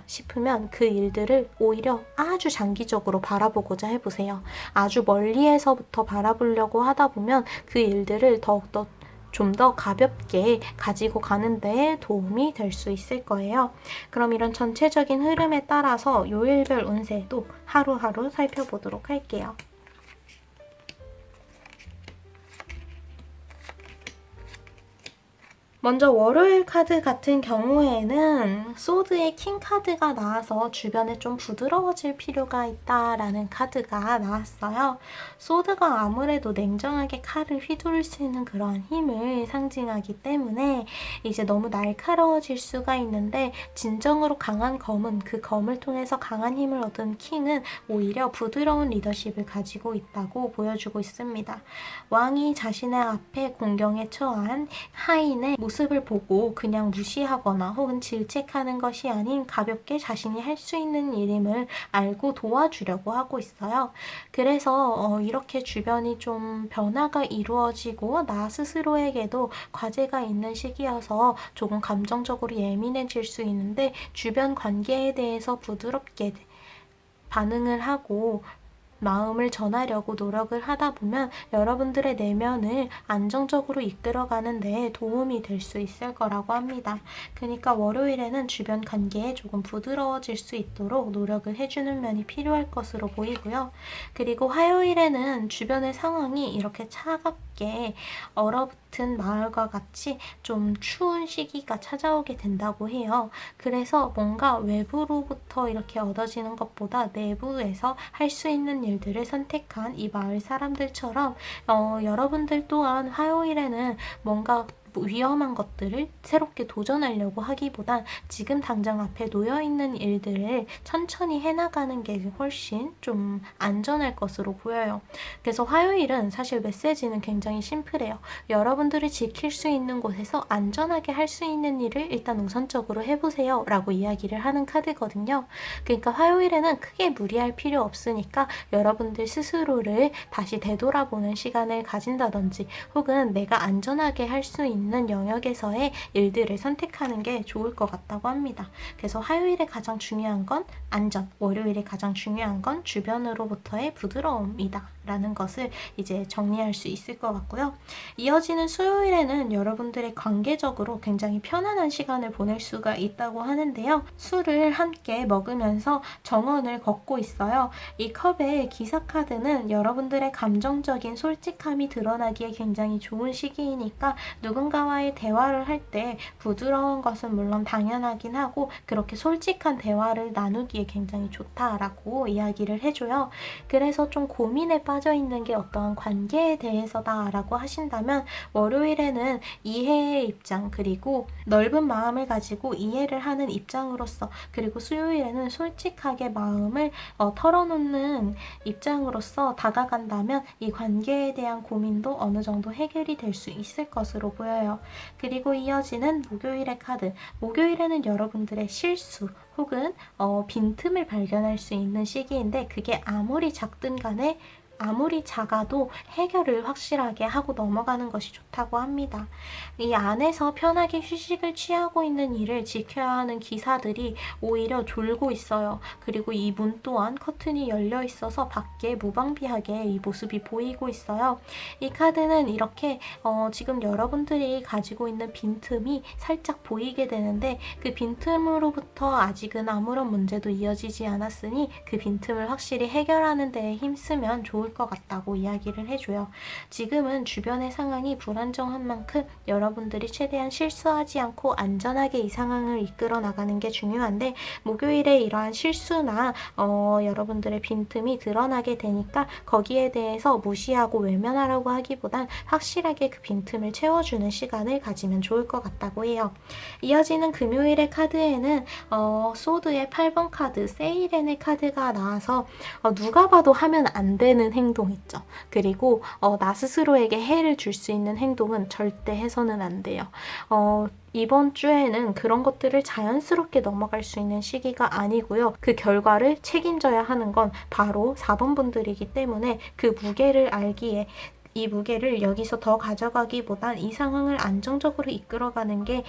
싶으면 그 일들을 오히려 아주 장기적으로 바라보고자 해보세요. 아주 멀리에서부터 바라보려고 하다 보면 그 일들을 더욱더 좀 더 가볍게 가지고 가는 데 도움이 될 수 있을 거예요. 그럼 이런 전체적인 흐름에 따라서 요일별 운세도 하루하루 살펴보도록 할게요. 먼저 월요일 카드 같은 경우에는 소드의 킹 카드가 나와서 주변에 좀 부드러워질 필요가 있다라는 카드가 나왔어요. 소드가 아무래도 냉정하게 칼을 휘두를 수 있는 그런 힘을 상징하기 때문에 이제 너무 날카로워질 수가 있는데, 진정으로 강한 검은, 그 검을 통해서 강한 힘을 얻은 킹은 오히려 부드러운 리더십을 가지고 있다고 보여주고 있습니다. 왕이 자신의 앞에 공경에 처한 하인의 모습을 보고 그냥 무시하거나 혹은 질책하는 것이 아닌 가볍게 자신이 할 수 있는 일임을 알고 도와주려고 하고 있어요. 그래서 이렇게 주변이 좀 변화가 이루어지고 나 스스로에게도 과제가 있는 시기여서 조금 감정적으로 예민해질 수 있는데, 주변 관계에 대해서 부드럽게 반응을 하고 마음을 전하려고 노력을 하다 보면 여러분들의 내면을 안정적으로 이끌어가는 데 도움이 될 수 있을 거라고 합니다. 그러니까 월요일에는 주변 관계에 조금 부드러워질 수 있도록 노력을 해주는 면이 필요할 것으로 보이고요. 그리고 화요일에는 주변의 상황이 이렇게 차갑게 얼어붙은 마을과 같이 좀 추운 시기가 찾아오게 된다고 해요. 그래서 뭔가 외부로부터 이렇게 얻어지는 것보다 내부에서 할 수 있는 일들을 선택한 이 마을 사람들처럼 여러분들 또한 화요일에는 뭔가 위험한 것들을 새롭게 도전하려고 하기보단 지금 당장 앞에 놓여있는 일들을 천천히 해나가는 게 훨씬 좀 안전할 것으로 보여요. 그래서 화요일은 사실 메시지는 굉장히 심플해요. 여러분들이 지킬 수 있는 곳에서 안전하게 할 수 있는 일을 일단 우선적으로 해보세요 라고 이야기를 하는 카드거든요. 그러니까 화요일에는 크게 무리할 필요 없으니까 여러분들 스스로를 다시 되돌아보는 시간을 가진다든지 혹은 내가 안전하게 할 수 있는 영역에서의 일들을 선택하는 게 좋을 것 같다고 합니다. 그래서 화요일에 가장 중요한 건 안전, 월요일에 가장 중요한 건 주변으로부터의 부드러움이다 라는 것을 이제 정리할 수 있을 것 같고요. 이어지는 수요일에는 여러분들의 관계적으로 굉장히 편안한 시간을 보낼 수가 있다고 하는데요. 술을 함께 먹으면서 정원을 걷고 있어요. 이 컵의 기사 카드는 여러분들의 감정적인 솔직함이 드러나기에 굉장히 좋은 시기이니까 누군가와의 대화를 할 때 부드러운 것은 물론 당연하긴 하고 그렇게 솔직한 대화를 나누기에 굉장히 좋다라고 이야기를 해줘요. 그래서 좀 고민에 빠져있는 게 어떠한 관계에 대해서다 라고 하신다면 월요일에는 이해의 입장, 그리고 넓은 마음을 가지고 이해를 하는 입장으로서, 그리고 수요일에는 솔직하게 마음을 털어놓는 입장으로서 다가간다면 이 관계에 대한 고민도 어느 정도 해결이 될 수 있을 것으로 보여요. 그리고 이어지는 목요일의 카드. 목요일에는 여러분들의 실수 혹은 빈틈을 발견할 수 있는 시기인데, 그게 아무리 작든 간에 아무리 작아도 해결을 확실하게 하고 넘어가는 것이 좋다고 합니다. 이 안에서 편하게 휴식을 취하고 있는 일을 지켜야 하는 기사들이 오히려 졸고 있어요. 그리고 이 문 또한 커튼이 열려 있어서 밖에 무방비하게 이 모습이 보이고 있어요. 이 카드는 이렇게 지금 여러분들이 가지고 있는 빈틈이 살짝 보이게 되는데, 그 빈틈으로부터 아직은 아무런 문제도 이어지지 않았으니 그 빈틈을 확실히 해결하는 데에 힘쓰면 좋을 것 같다고 이야기를 해줘요. 지금은 주변의 상황이 불안정한 만큼 여러분들이 최대한 실수하지 않고 안전하게 이 상황을 이끌어 나가는 게 중요한데, 목요일에 이러한 실수나 여러분들의 빈틈이 드러나게 되니까 거기에 대해서 무시하고 외면하라고 하기보단 확실하게 그 빈틈을 채워주는 시간을 가지면 좋을 것 같다고 해요. 이어지는 금요일의 카드에는 소드의 8번 카드, 세이렌의 카드가 나와서 누가 봐도 하면 안 되는 행동 있죠. 그리고 나 스스로에게 해를 줄 수 있는 행동은 절대 해서는 안 돼요. 이번 주에는 그런 것들을 자연스럽게 넘어갈 수 있는 시기가 아니고요. 그 결과를 책임져야 하는 건 바로 4번 분들이기 때문에 그 무게를 알기에 이 무게를 여기서 더 가져가기보단 이 상황을 안정적으로 이끌어가는 게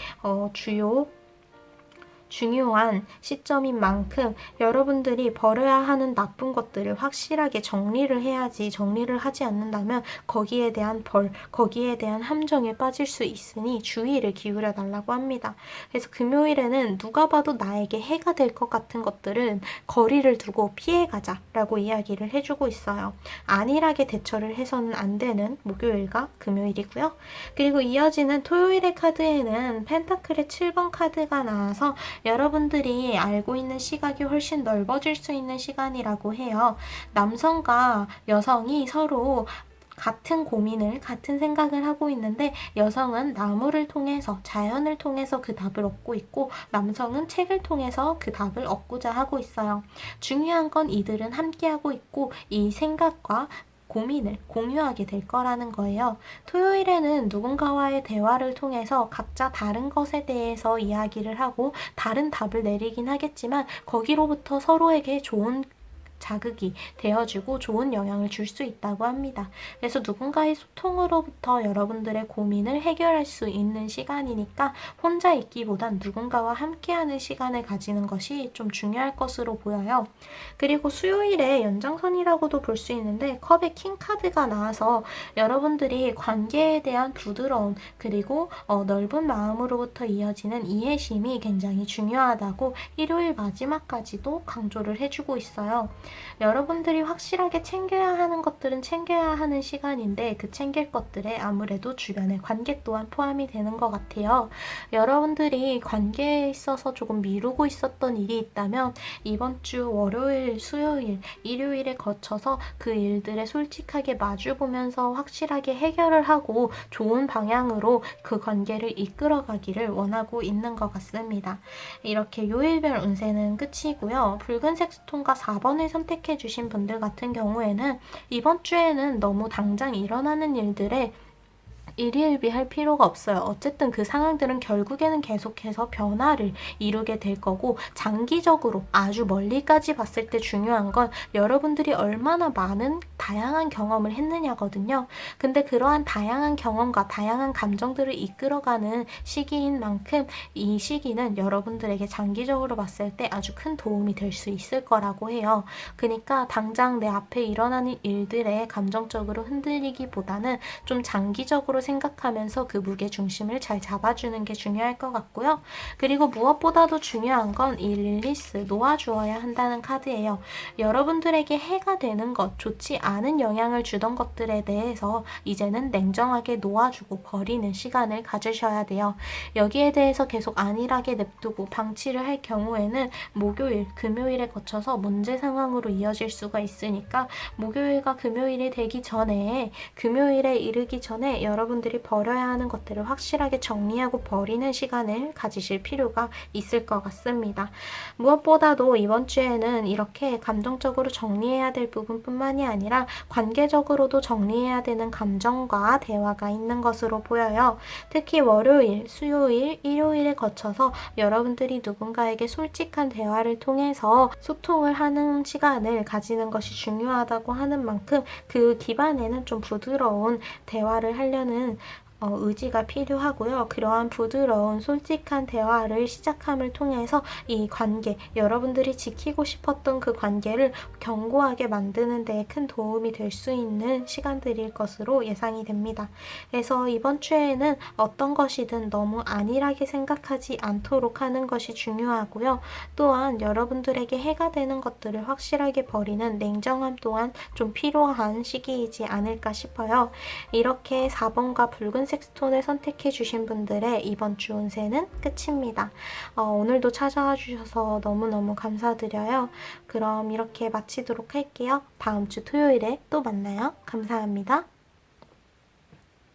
중요한 시점인 만큼 여러분들이 버려야 하는 나쁜 것들을 확실하게 정리를 해야지, 정리를 하지 않는다면 거기에 대한 거기에 대한 함정에 빠질 수 있으니 주의를 기울여 달라고 합니다. 그래서 금요일에는 누가 봐도 나에게 해가 될 것 같은 것들은 거리를 두고 피해가자 라고 이야기를 해주고 있어요. 안일하게 대처를 해서는 안 되는 목요일과 금요일이고요. 그리고 이어지는 토요일의 카드에는 펜타클의 7번 카드가 나와서 여러분들이 알고 있는 시각이 훨씬 넓어질 수 있는 시간이라고 해요. 남성과 여성이 서로 같은 고민을, 같은 생각을 하고 있는데 여성은 나무를 통해서, 자연을 통해서 그 답을 얻고 있고 남성은 책을 통해서 그 답을 얻고자 하고 있어요. 중요한 건 이들은 함께하고 있고 이 생각과 고민을 공유하게 될 거라는 거예요. 토요일에는 누군가와의 대화를 통해서 각자 다른 것에 대해서 이야기를 하고 다른 답을 내리긴 하겠지만 거기로부터 서로에게 좋은 자극이 되어주고 좋은 영향을 줄 수 있다고 합니다. 그래서 누군가의 소통으로부터 여러분들의 고민을 해결할 수 있는 시간이니까 혼자 있기보단 누군가와 함께하는 시간을 가지는 것이 좀 중요할 것으로 보여요. 그리고 수요일에 연장선이라고도 볼 수 있는데 컵의 킹 카드가 나와서 여러분들이 관계에 대한 부드러움 그리고 넓은 마음으로부터 이어지는 이해심이 굉장히 중요하다고 일요일 마지막까지도 강조를 해주고 있어요. 여러분들이 확실하게 챙겨야 하는 것들은 챙겨야 하는 시간인데 그 챙길 것들에 아무래도 주변의 관계 또한 포함이 되는 것 같아요. 여러분들이 관계에 있어서 조금 미루고 있었던 일이 있다면 이번 주 월요일, 수요일, 일요일에 거쳐서 그 일들에 솔직하게 마주보면서 확실하게 해결을 하고 좋은 방향으로 그 관계를 이끌어가기를 원하고 있는 것 같습니다. 이렇게 요일별 운세는 끝이고요. 붉은색 스톤과 4번을 선택해 주신 분들 같은 경우에는 이번 주에는 너무 당장 일어나는 일들에 일희일비할 필요가 없어요. 어쨌든 그 상황들은 결국에는 계속해서 변화를 이루게 될 거고 장기적으로 아주 멀리까지 봤을 때 중요한 건 여러분들이 얼마나 많은 다양한 경험을 했느냐거든요. 근데 그러한 다양한 경험과 다양한 감정들을 이끌어가는 시기인 만큼 이 시기는 여러분들에게 장기적으로 봤을 때 아주 큰 도움이 될 수 있을 거라고 해요. 그러니까 당장 내 앞에 일어나는 일들에 감정적으로 흔들리기보다는 좀 장기적으로 생각하면서 그 무게 중심을 잘 잡아주는 게 중요할 것 같고요. 그리고 무엇보다도 중요한 건 이 릴리스, 놓아주어야 한다는 카드예요. 여러분들에게 해가 되는 것, 좋지 않은 영향을 주던 것들에 대해서 이제는 냉정하게 놓아주고 버리는 시간을 가지셔야 돼요. 여기에 대해서 계속 안일하게 냅두고 방치를 할 경우에는 목요일, 금요일에 거쳐서 문제 상황으로 이어질 수가 있으니까 목요일과 금요일이 되기 전에, 금요일에 이르기 전에 여러분들이 버려야 하는 것들을 확실하게 정리하고 버리는 시간을 가지실 필요가 있을 것 같습니다. 무엇보다도 이번 주에는 이렇게 감정적으로 정리해야 될 부분뿐만이 아니라 관계적으로도 정리해야 되는 감정과 대화가 있는 것으로 보여요. 특히 월요일, 수요일, 일요일에 거쳐서 여러분들이 누군가에게 솔직한 대화를 통해서 소통을 하는 시간을 가지는 것이 중요하다고 하는 만큼 그 기반에는 좀 부드러운 대화를 하려는 의지가 필요하고요. 그러한 부드러운 솔직한 대화를 시작함을 통해서 이 관계, 여러분들이 지키고 싶었던 그 관계를 견고하게 만드는 데 큰 도움이 될 수 있는 시간들일 것으로 예상이 됩니다. 그래서 이번 주에는 어떤 것이든 너무 안일하게 생각하지 않도록 하는 것이 중요하고요. 또한 여러분들에게 해가 되는 것들을 확실하게 버리는 냉정함 또한 좀 필요한 시기이지 않을까 싶어요. 이렇게 4번과 붉은색 스톤을 선택해 주신 분들의 이번 주 운세는 끝입니다. 오늘도 찾아와 주셔서 너무너무 감사드려요. 그럼 이렇게 마치도록 할게요. 다음 주 토요일에 또 만나요. 감사합니다.